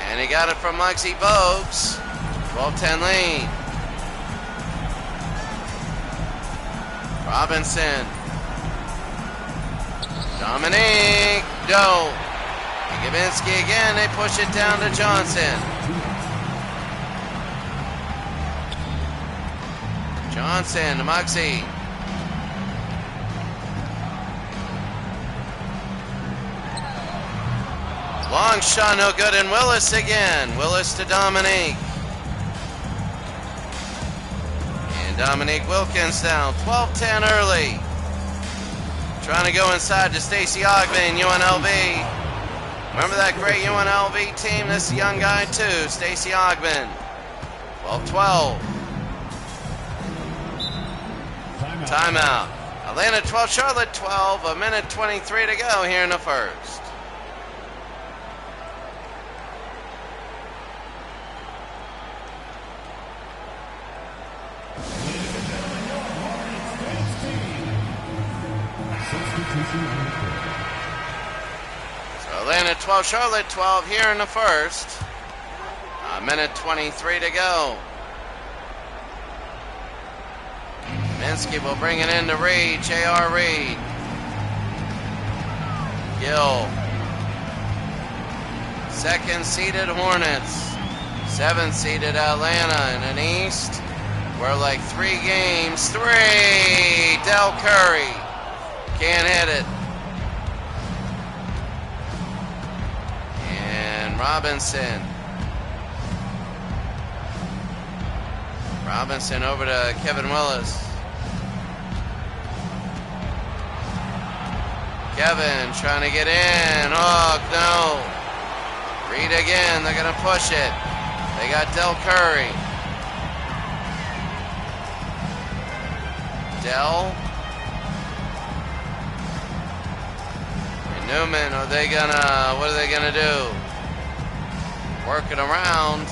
And he got it from Muggsy Bogues. 12-10 lead. Robinson. Dominique. Doe. Gabinski again. They push it down to Johnson. Johnson to Muggsy. Long shot, no good, and Willis again. Willis to Dominique. And Dominique Wilkins down. 12-10 early. Trying to go inside to Stacey Ogman, UNLV. Remember that great UNLV team? This young guy too, Stacey Ogman. 12-12. Timeout. Atlanta 12, Charlotte 12. 1:23 to go here in the first. Atlanta 12, Charlotte 12 here in the first. A minute 23 to go. Minsky will bring it in to Reed, J.R. Reed. Gill. Second seeded Hornets. Seventh seeded Atlanta in an East. We're like 3 games. 3! Del Curry. Can't hit it. And Robinson. Robinson over to Kevin Willis. Kevin trying to get in. Oh, no. Reed again. They're going to push it. They got Del Curry. Del. And Newman, what are they gonna do? Working around.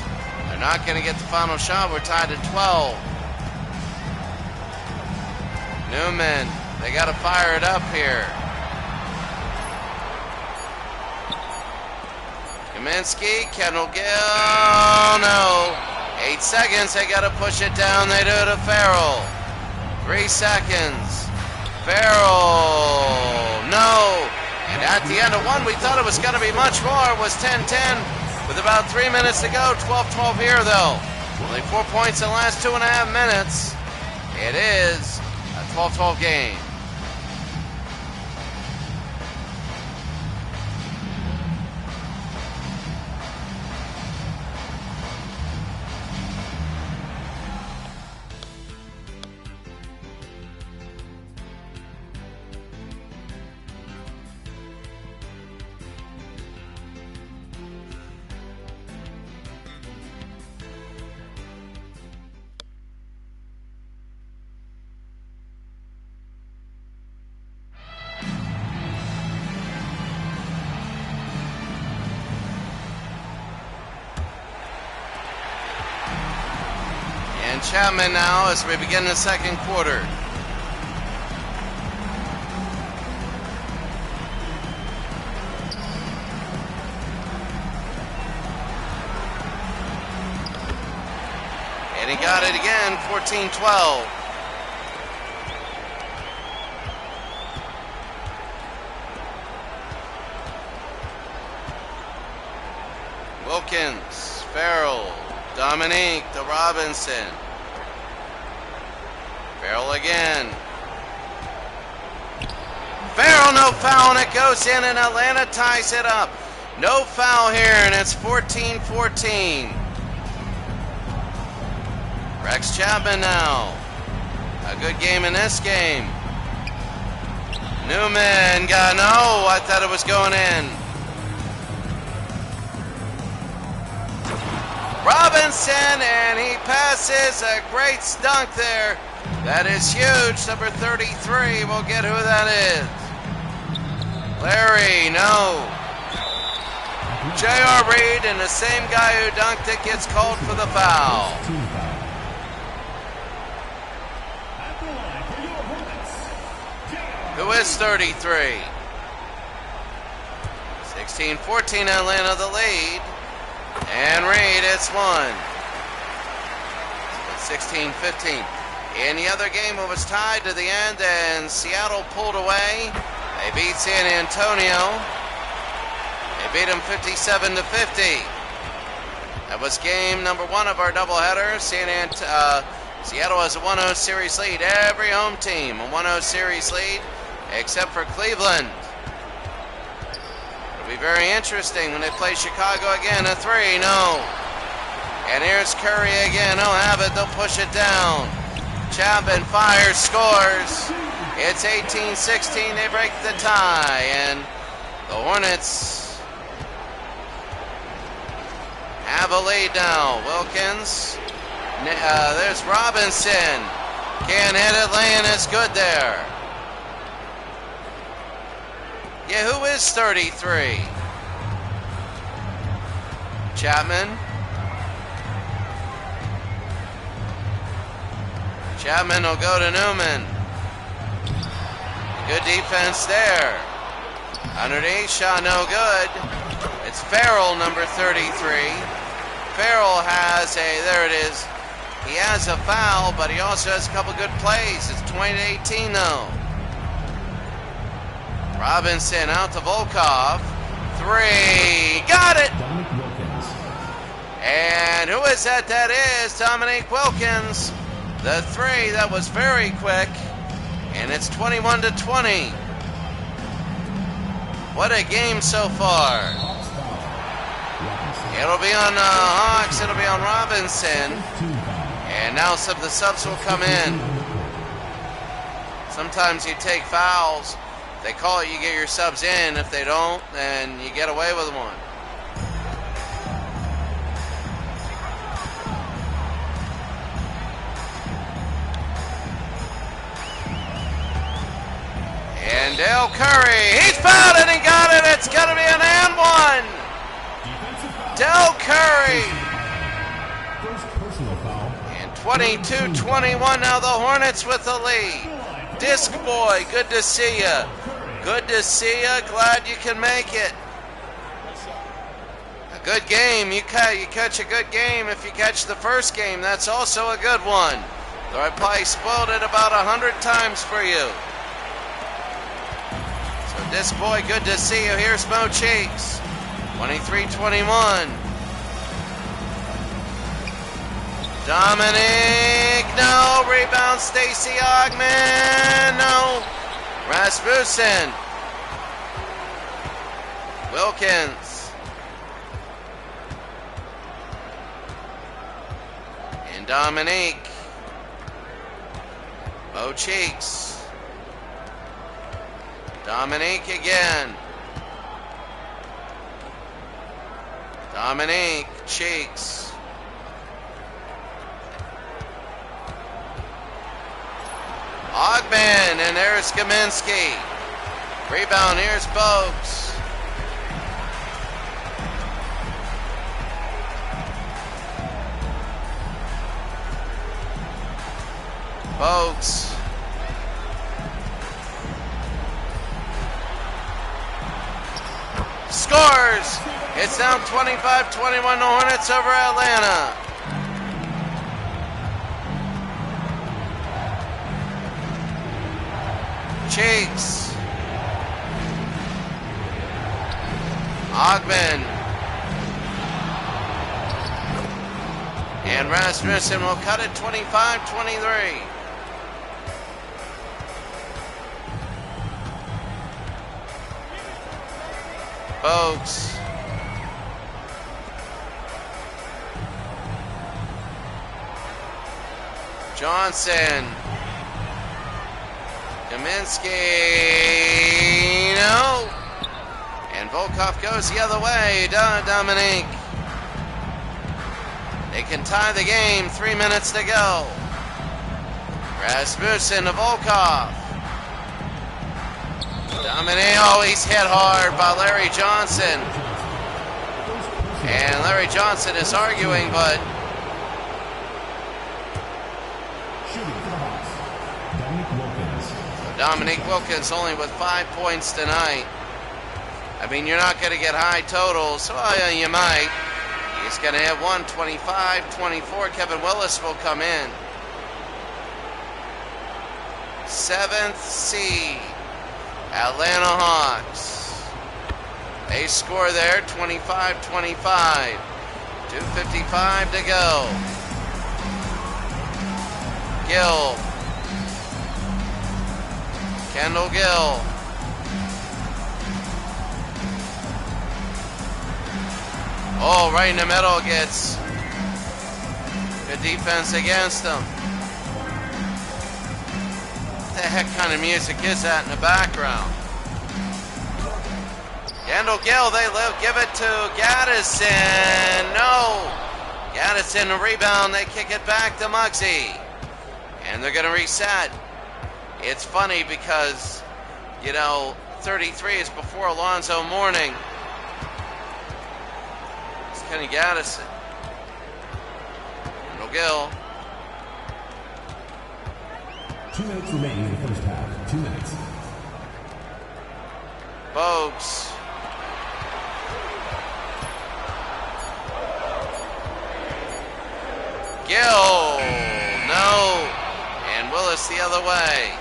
They're not gonna get the final shot. We're tied at 12. Newman, they gotta fire it up here. Kaminsky, Kendall Gill, no. 8 seconds, they gotta push it down. They do it to Farrell. 3 seconds. Farrell, no. And at the end of one, we thought it was going to be much more. It was 10-10 with about 3 minutes to go. 12-12 here, though. Only 4 points in the last 2.5 minutes. It is a 12-12 game. Chapman now as we begin the second quarter. And he got it again, 14-12. Wilkins, Farrell, Dominique to Robinson. Farrell again. Farrell, no foul, and it goes in, and Atlanta ties it up. No foul here, and it's 14-14. Rex Chapman now. A good game in this game. Newman got, no, I thought it was going in. Robinson, and he passes. A great dunk there. That is huge. Number 33. We'll get who that is. Larry, no. J.R. Reed, and the same guy who dunked it gets called for the foul. Who is 33? 16-14, Atlanta the lead. And Reed, it's 1. 16-15. In the other game, it was tied to the end, and Seattle pulled away. They beat San Antonio. They beat them 57-50. That was game number 1 of our doubleheader. Seattle has a 1-0 series lead. Every home team a 1-0 series lead, except for Cleveland. It'll be very interesting when they play Chicago again. A 3, no. And here's Curry again. They'll have it. They'll push it down. Chapman fires, scores. It's 18-16. They break the tie, and the Hornets have a lead now. Wilkins. There's Robinson. Can't hit it. Lane is good there. Yeah, who is 33? Chapman. Chapman will go to Newman. Good defense there. Underneath, shot no good. It's Farrell, number 33. Farrell has there it is. He has a foul, but he also has a couple good plays. It's 20-18 though. Robinson out to Volkov. 3. Got it! And who is that? That is Dominique Wilkins. The 3, that was very quick. And it's 21-20. What a game so far. It'll be on Hawks, it'll be on Robinson. And now some of the subs will come in. Sometimes you take fouls. If they call it, you get your subs in. If they don't, then you get away with one. And Dale Curry, he's fouled and he got it. It's going to be an and one. Dale Curry. And 22-21 now the Hornets with the lead. Disc Boy, good to see you. Good to see you. Glad you can make it. A good game. You catch a good game. If you catch the first game, that's also a good one. Though I probably spoiled it about 100 times for you. Disc Boy, good to see you. Here's Mo Cheeks. 23-21. Dominic, no. Rebound, Stacey Ogman, no. Rasmussen. Wilkins. And Dominique. Mo Cheeks. Dominique again. Dominique, Cheeks. Ogman, and there's Kaminsky. Rebound, here's Bogues. Bogues. Scores! It's now 25-21 the Hornets over Atlanta. Cheeks. Ogman. And Rasmussen will cut it 25-23. Bogues. Johnson. Kaminsky. No. And Volkov goes the other way. Dominique. They can tie the game. 3 minutes to go. Rasmussen to Volkov. Dominique, oh, he's hit hard by Larry Johnson. And Larry Johnson is arguing, but Dominique Wilkins only with 5 points tonight. I mean, you're not going to get high totals. Well, yeah, you might. He's going to have 125-24. Kevin Willis will come in. 7th seed. Atlanta Hawks. They score there, 25-25. 2:55 to go. Gill. Kendall Gill. Oh, right in the middle gets good defense against them. What the heck kind of music is that in the background? Kendall Gill, they give it to Gaddison. No. Gaddison, a rebound. They kick it back to Muggsy. And they're going to reset. It's funny because, you know, 33 is before Alonzo Mourning. It's Kenny Gaddison. Kendall Gill. 2 minutes remaining in the first half. 2 minutes. Bogues. Gill. No. And Willis the other way.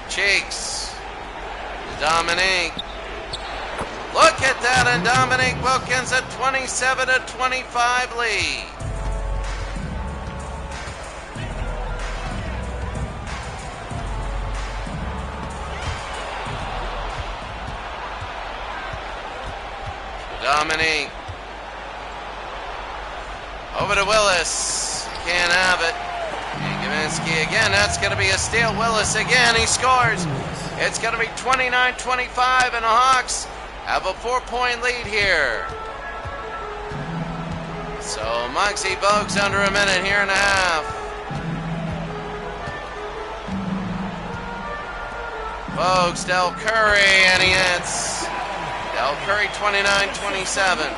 Cheeks. Dominique. Look at that, and Dominique Wilkins a 27-25 lead. Dominique. Over to Willis. Can't have it. And Gaminsky again. That's going to be a steal. Willis again. He scores. It's going to be 29-25, and the Hawks have a 4-point lead here. So Muggsy Bogues under a minute here and a half. Bogues, Del Curry, and he hits. Del Curry 29-27.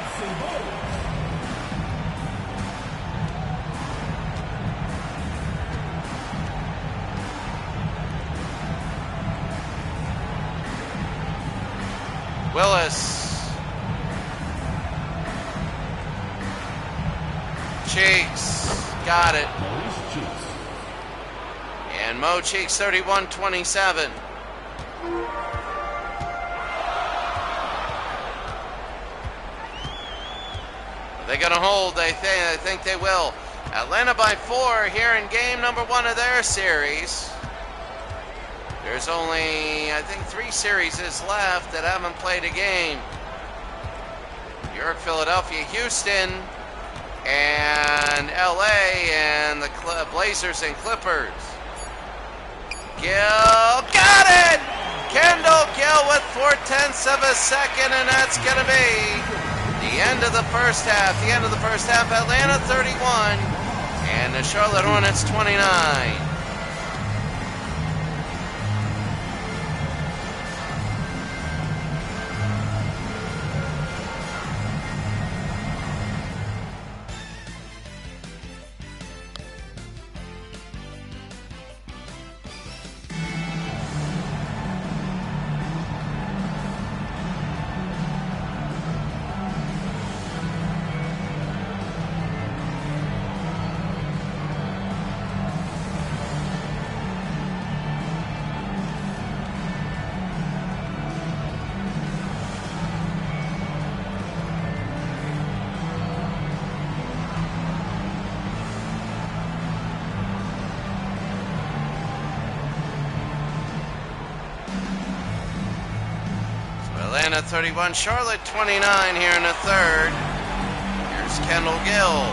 Willis. Cheeks. Got it. And Mo Cheeks 31-27. Are they going to hold? I think they will. Atlanta by 4 here in game number 1 of their series. There's only, I think, 3 series left that haven't played a game. New York, Philadelphia, Houston, and LA, and the Blazers and Clippers. Gill, got it! Kendall Gill with 0.4 of a second, and that's going to be the end of the first half. The end of the first half, Atlanta 31, and the Charlotte Hornets 29. Atlanta 31, Charlotte 29 here in the third. Here's Kendall Gill.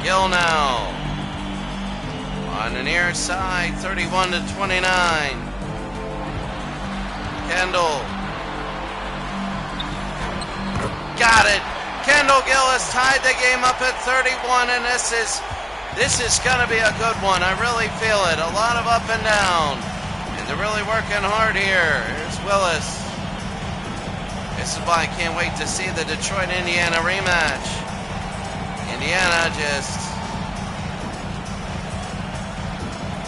Gill now. On the near side, 31-29. Kendall. Got it. Kendall Gill has tied the game up at 31, and this is going to be a good one. I really feel it. A lot of up and down. And they're really working hard here. Here's Willis. This is why I can't wait to see the Detroit-Indiana rematch. Indiana just...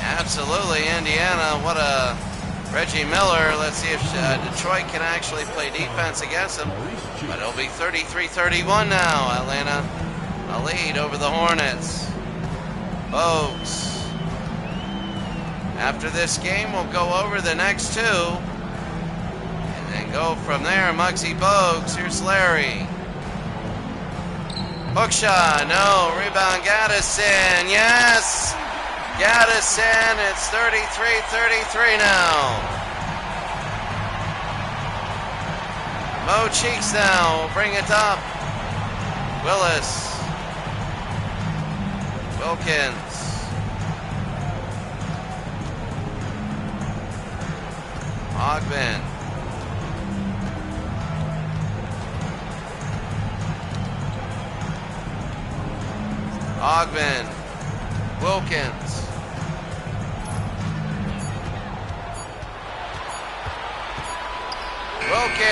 Absolutely, Indiana. What a... Reggie Miller. Let's see if Detroit can actually play defense against them. But it'll be 33-31 now. Atlanta a lead over the Hornets. Bogues. After this game, we'll go over the next 2. And then go from there. Muggsy Bogues. Here's Larry. Hook shot. No. Rebound. Gaddison. Yes. Gaddison. It's 33-33 now. Mo Cheeks now will bring it up. Willis. Wilkins. Ogben. Ogben. Wilkins. Wilkins.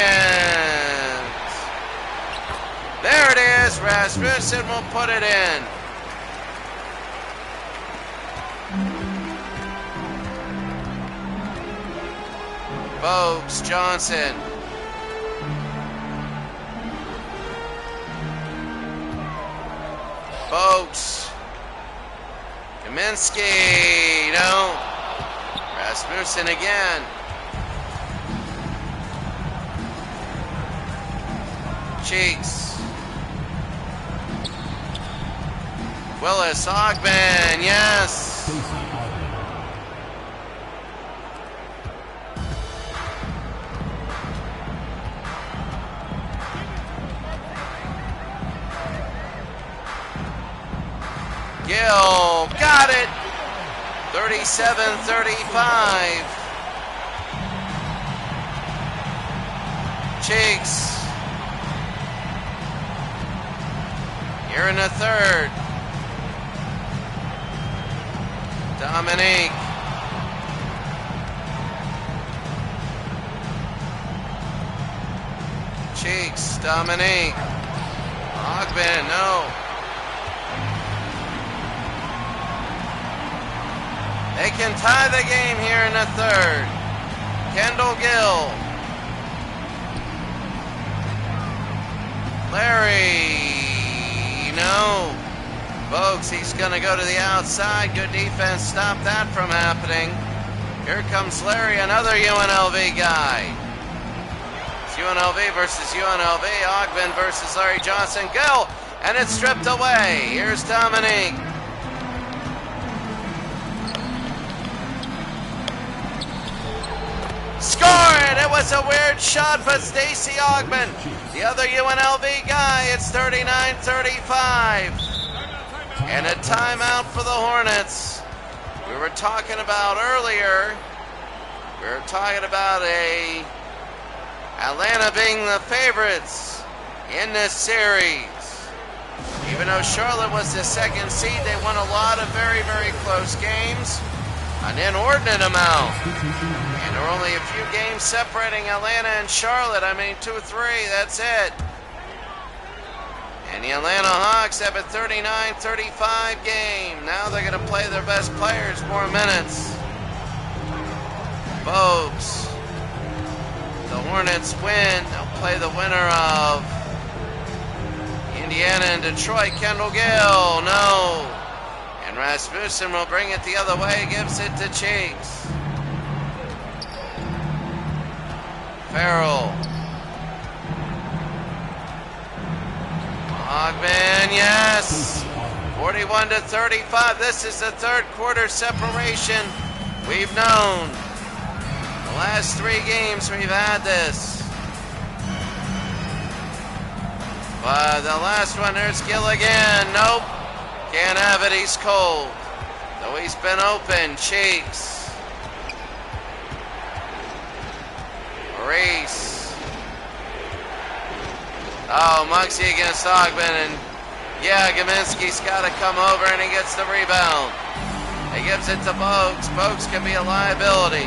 There it is. Rasmussen will put it in. Bogues, Johnson. Bogues. Kaminsky. No. Rasmussen again. Cheeks. Willis, Ogben, yes. Gill, got it. 37-35. Cheeks. Here in the third. Dominique. Cheeks, Dominique. Ogben, no. They can tie the game here in the third. Kendall Gill. Larry, no. Bogues, he's going to go to the outside. Good defense, stop that from happening. Here comes Larry, another UNLV guy. It's UNLV versus UNLV. Ogben versus Larry Johnson. Gill, and it's stripped away. Here's Dominique. Scored! It was a weird shot, but Stacey Ogben, the other UNLV guy, it's 39-35. And a timeout for the Hornets. We were talking about earlier, Atlanta being the favorites in this series. Even though Charlotte was the second seed, they won a lot of very, very close games. An inordinate amount. And there were only a few games separating Atlanta and Charlotte. I mean, 2-3, that's it. And the Atlanta Hawks have a 39-35 game. Now they're going to play their best players more minutes. Bogues. The Hornets win. They'll play the winner of Indiana and Detroit. Kendall Gill, no. And Rasmussen will bring it the other way. Gives it to Cheeks. Farrell. Ogben, yes. 41-35. This is the third quarter separation we've known. The last 3 games we've had this. But the last one, there's Gill again. Nope. Can't have it. He's cold. Though he's been open. Cheeks. Reese. Oh, Muggsy against Ogben, and yeah, Kaminsky's got to come over, and he gets the rebound. He gives it to Bogues. Bogues can be a liability.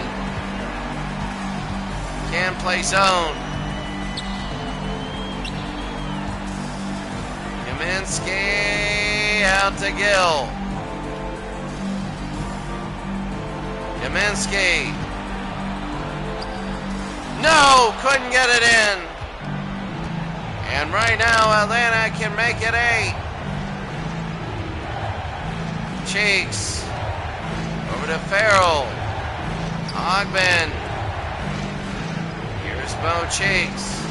Can play zone. Kaminsky out to Gill. Kaminsky. No, couldn't get it in. And right now, Atlanta can make it 8. Cheeks. Over to Farrell. Ogben. Here's Bo Cheeks.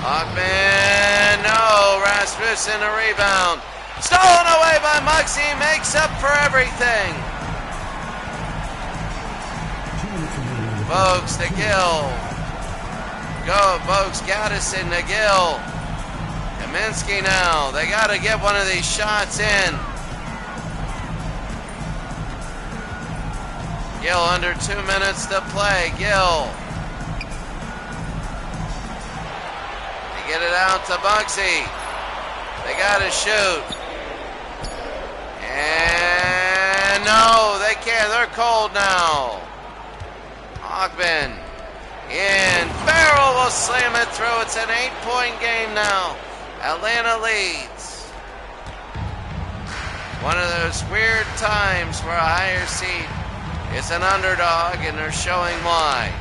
Ogben. No. Rasmussen a rebound. Stolen away by Muggsy. Makes up for everything. Bogues to Gill. Go, Bogues, Gaddison to Gill. Kaminsky now. They got to get one of these shots in. Gill under 2 minutes to play. Gill. They get it out to Muggsy. They got to shoot. And no, they can't. They're cold now. Ogben. And Farrell will slam it through. It's an 8-point game now. Atlanta leads. One of those weird times where a higher seed is an underdog and they're showing why.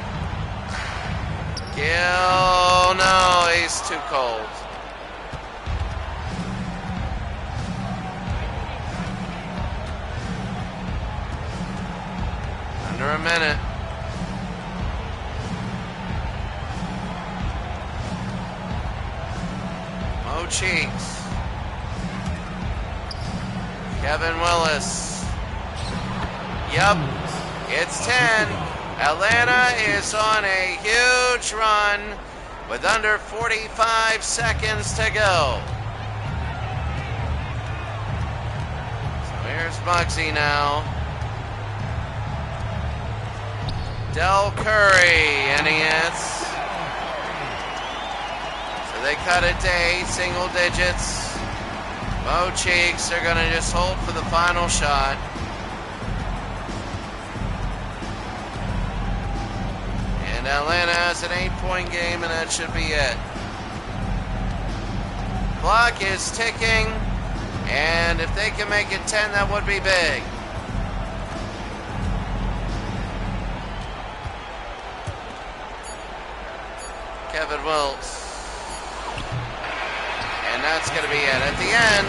Gill, no, he's too cold. Under a minute. Mo Cheeks. Kevin Willis. Yep, it's 10. Atlanta is on a huge run with under 45 seconds to go. So here's Muggsy now. Del Curry, and he hits. So they cut it to 8 single digits. Mo Cheeks are going to just hold for the final shot. And Atlanta has an 8-point game, and that should be it. Clock is ticking, and if they can make it 10, that would be big. Kevin Wills. And that's going to be it. At the end,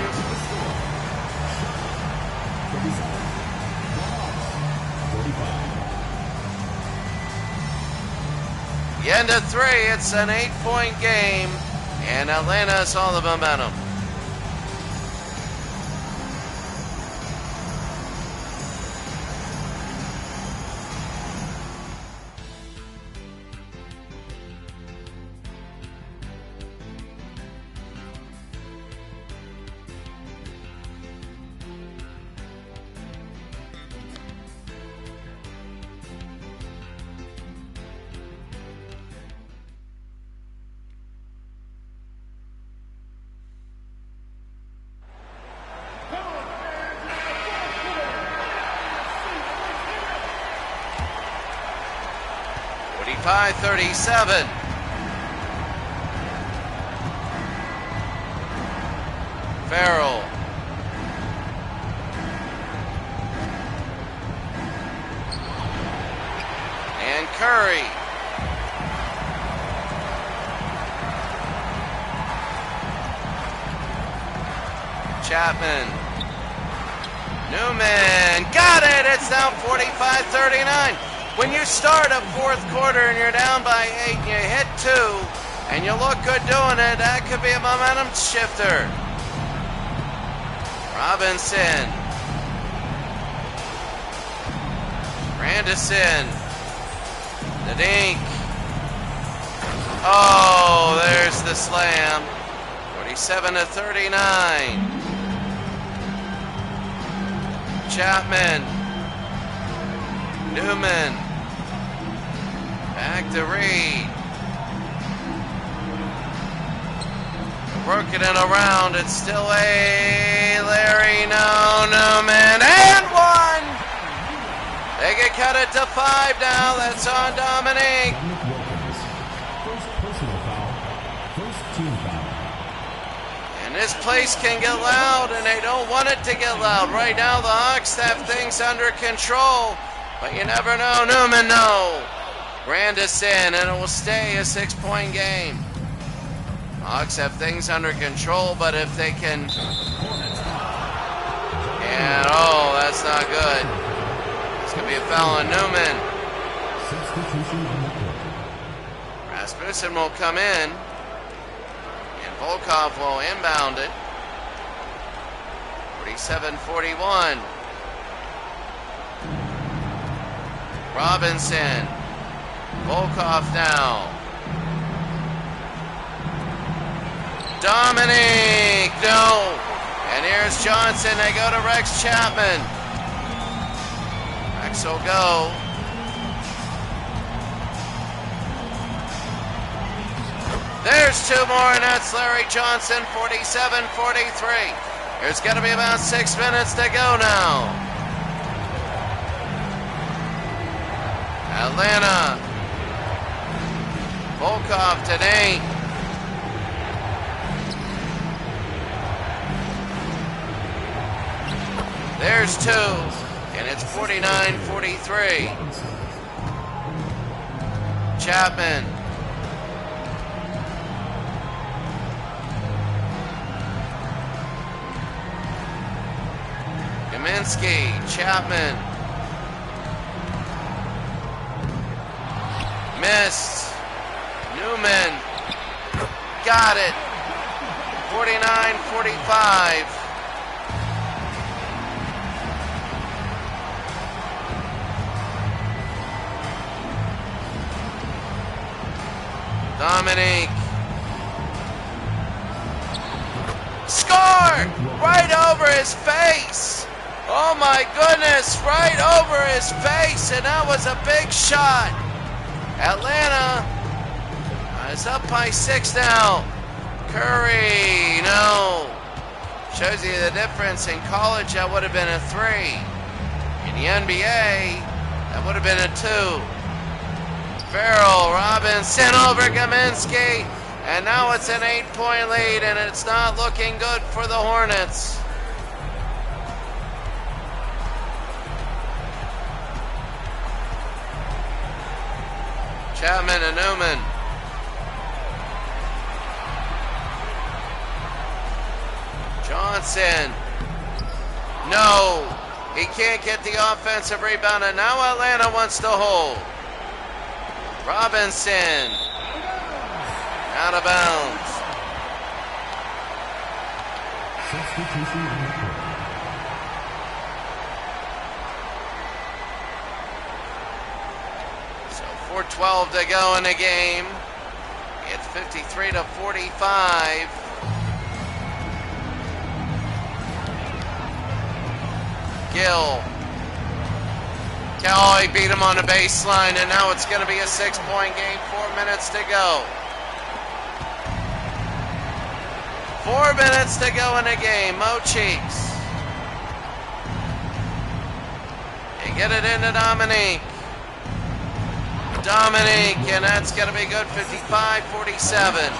the end of 3, it's an 8-point game, and Atlanta has all the momentum. .37. Farrell. And Curry. Chapman. Newman. Got it! It's now 45-39. When you start a fourth quarter and you're down by 8 and you hit 2 and you look good doing it, that could be a momentum shifter. Robinson. Grandison. The dink. Oh, there's the slam. 47-39. Chapman. Newman. Back to Reed. Working it around. It's still a Larry. No, Newman. And 1. They can cut it to 5 now. That's on Dominique. First personal foul. First team foul. And this place can get loud, and they don't want it to get loud. Right now, the Hawks have things under control. But you never know. Newman, no. Grandison, and it will stay a 6-point game. Hawks have things under control, but if they can... And, oh, that's not good. It's going to be a foul on Newman. Rasmussen will come in, and Volkov will inbound it. 47-41. Robinson. Volkov now. Dominique, no. And here's Johnson. They go to Rex Chapman. Rex will go. There's 2 more, and that's Larry Johnson, 47-43. There's going to be about 6 minutes to go now. Atlanta. Volkov today. There's 2, and it's 49-43. Chapman. Kaminsky, Chapman. Missed. Newman. Got it. 49-45. Dominique. Score! Right over his face. Oh my goodness, right over his face, and that was a big shot. Atlanta is up by 6 now. Curry, no. Shows you the difference. In college, that would have been a 3. In the NBA, that would have been a 2. Farrell, Robinson over Kaminsky, and now it's an 8-point lead, and it's not looking good for the Hornets. Chapman and Newman. Johnson. No, he can't get the offensive rebound, and now Atlanta wants to hold. Robinson. Out of bounds. So 4:12 to go in the game. It's 53-45. Gill. Kelly beat him on the baseline, and now it's going to be a 6-point game. 4 minutes to go. 4 minutes to go in the game. Mo Cheeks. They get it into Dominique. Dominique, and that's going to be good. 55-47.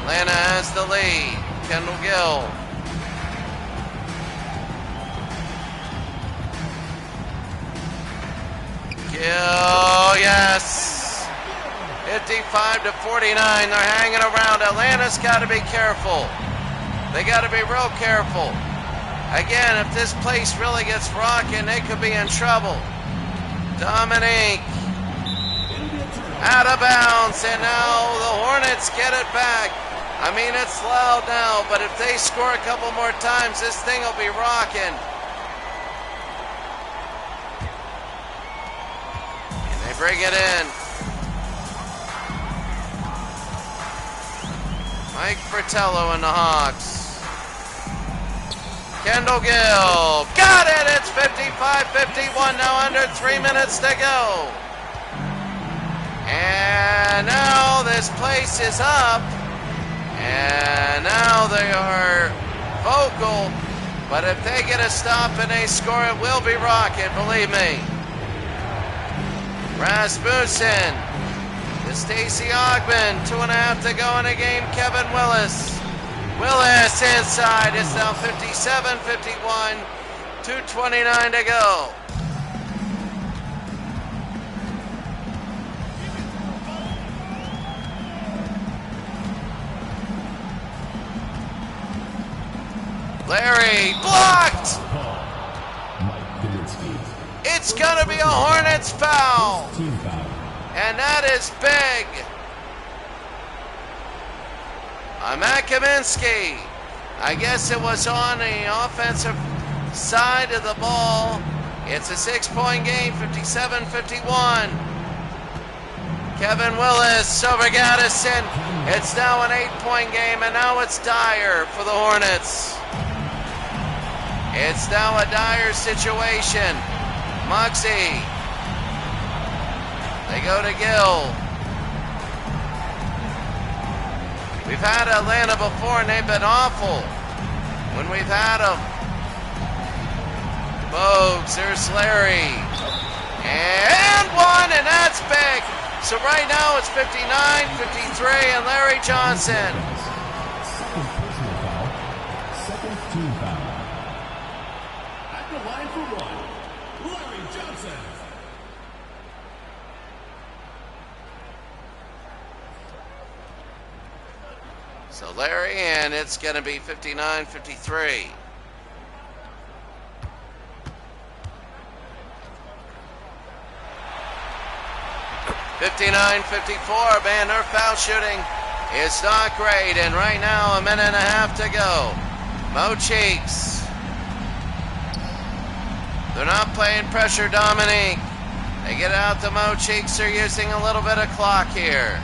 Atlanta has the lead. Kendall Gill. Gill, yes. 55-49. They're hanging around. Atlanta's got to be careful. They got to be real careful. Again, if this place really gets rocking, they could be in trouble. Dominique. Out of bounds, and now the Hornets get it back. I mean, it's loud now, but if they score a couple more times, this thing will be rocking. And they bring it in. Mike Fratello and the Hawks. Kendall Gill. Got it! It's 55-51, now under 3 minutes to go. And now this place is up. And now they are vocal. But if they get a stop and they score, it will be rocking, believe me. Rasmussen to Stacey Ogman. 2.5 to go in the game. Kevin Willis. Willis inside. It's now 57-51. 2:29 to go. Larry blocked. It's going to be a Hornets foul. And that is big. Matt Kaminsky. I guess it was on the offensive side of the ball. It's a 6-point game, 57-51. Kevin Willis over Gaddison. It's now an 8-point game, and now it's dire for the Hornets. It's now a dire situation. Moxie. They go to Gill. We've had Atlanta before, and they've been awful when we've had them. Bogues, there's Larry. And one, and that's big. So right now it's 59-53, and Larry Johnson. Second team foul. At the line for one, Larry Johnson. So Larry, and it's going to be 59-53. (59-54). Man, their foul shooting is not great, and right now a minute and a half to go. Mo Cheeks. They're not playing pressure, Dominique. They get it out to Mo Cheeks. They're using a little bit of clock here.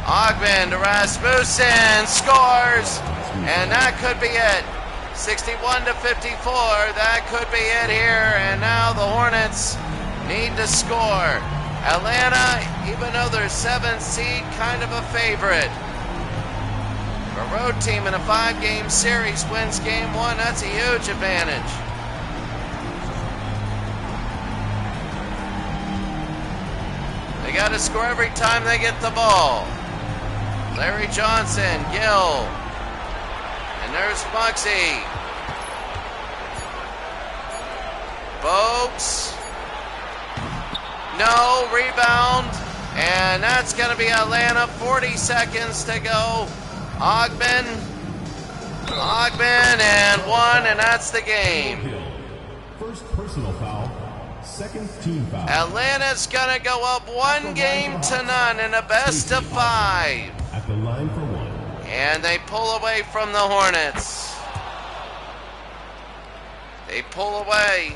Ogben to Rasmussen, scores, and that could be it. 61-54, that could be it here, and now the Hornets need to score. Atlanta, even though they're 7th seed, kind of a favorite. A road team in a 5-game series wins game 1, that's a huge advantage. They got to score every time they get the ball. Larry Johnson, Gill, and there's Muggsy. Bogues, no, rebound, and that's going to be Atlanta. 40 seconds to go. Ogben, and one, and that's the game. First personal foul. Second team foul. Atlanta's going to go up 1-0 in a best of 5. At the line for one. And they pull away from the Hornets. They pull away.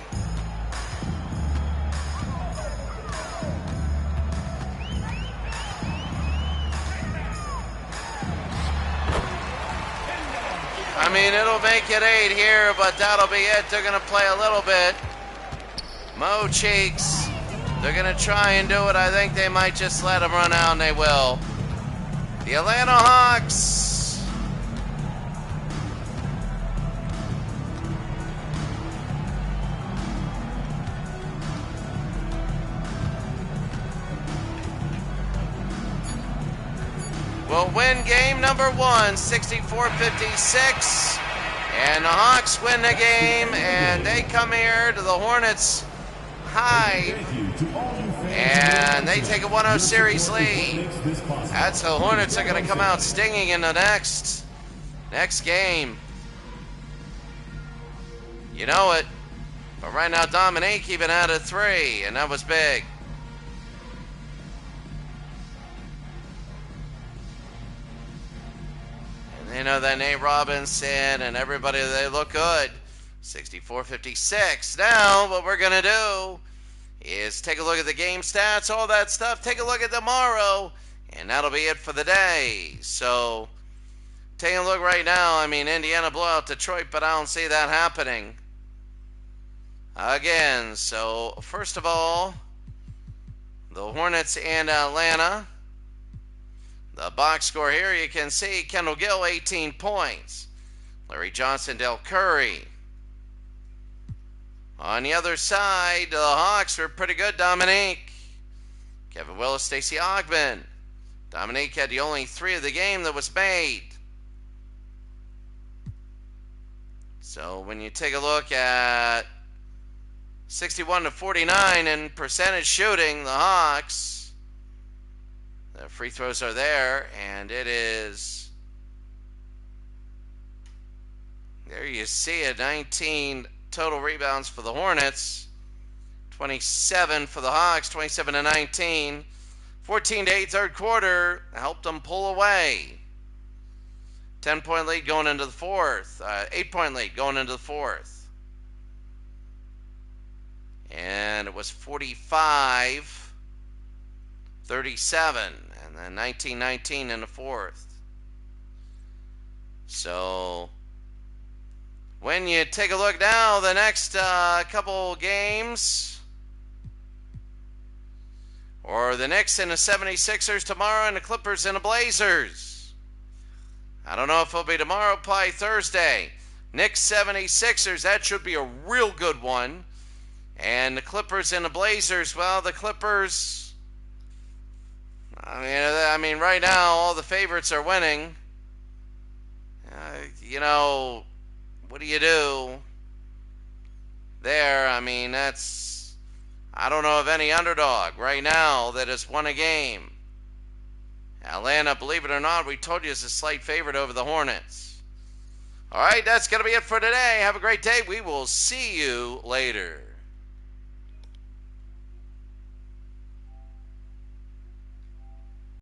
I mean, it'll make it 8 here, but that'll be it. They're going to play a little bit. Mo Cheeks, they're going to try and do it. I think they might just let them run out, and they will. The Atlanta Hawks. Will win game number 1, 64-56. And the Hawks win the game, and they come here to the Hornets high, and they take a 1-0 series lead. That's the Hornets are going to come out stinging in the next game. You know it. But right now, Dominique even had a 3, and that was big. And you know that Nate Robinson and everybody, they look good. 64-56. Now, what we're going to do is take a look at the game stats, all that stuff. Take a look at tomorrow, and that'll be it for the day. So, taking a look right now, I mean, Indiana blew out Detroit, but I don't see that happening again. So, first of all, the Hornets and Atlanta. The box score here, you can see Kendall Gill, 18 points. Larry Johnson, Del Curry. On the other side, the Hawks were pretty good, Dominique. Kevin Willis, Stacey Ogben. Dominique had the only 3 of the game that was made. So when you take a look at 61-49 in percentage shooting, the Hawks, the free throws are there, and it is, there you see it, 19 total rebounds for the Hornets, 27 for the Hawks, 27-19, 14-8 third quarter, helped them pull away. 10-point lead going into the fourth, 8-point lead going into the fourth. And it was 45-37, and then 19-19 in the fourth. So when you take a look now, the next couple games, or the Knicks and the 76ers tomorrow, and the Clippers and the Blazers. I don't know if it'll be tomorrow, probably Thursday. Knicks 76ers, that should be a real good one. And the Clippers and the Blazers, well, the Clippers, I mean right now all the favorites are winning. what do you do there? I mean, I don't know of any underdog right now that has won a game. Atlanta, believe it or not, we told you is a slight favorite over the Hornets. All right, that's going to be it for today. Have a great day. We will see you later.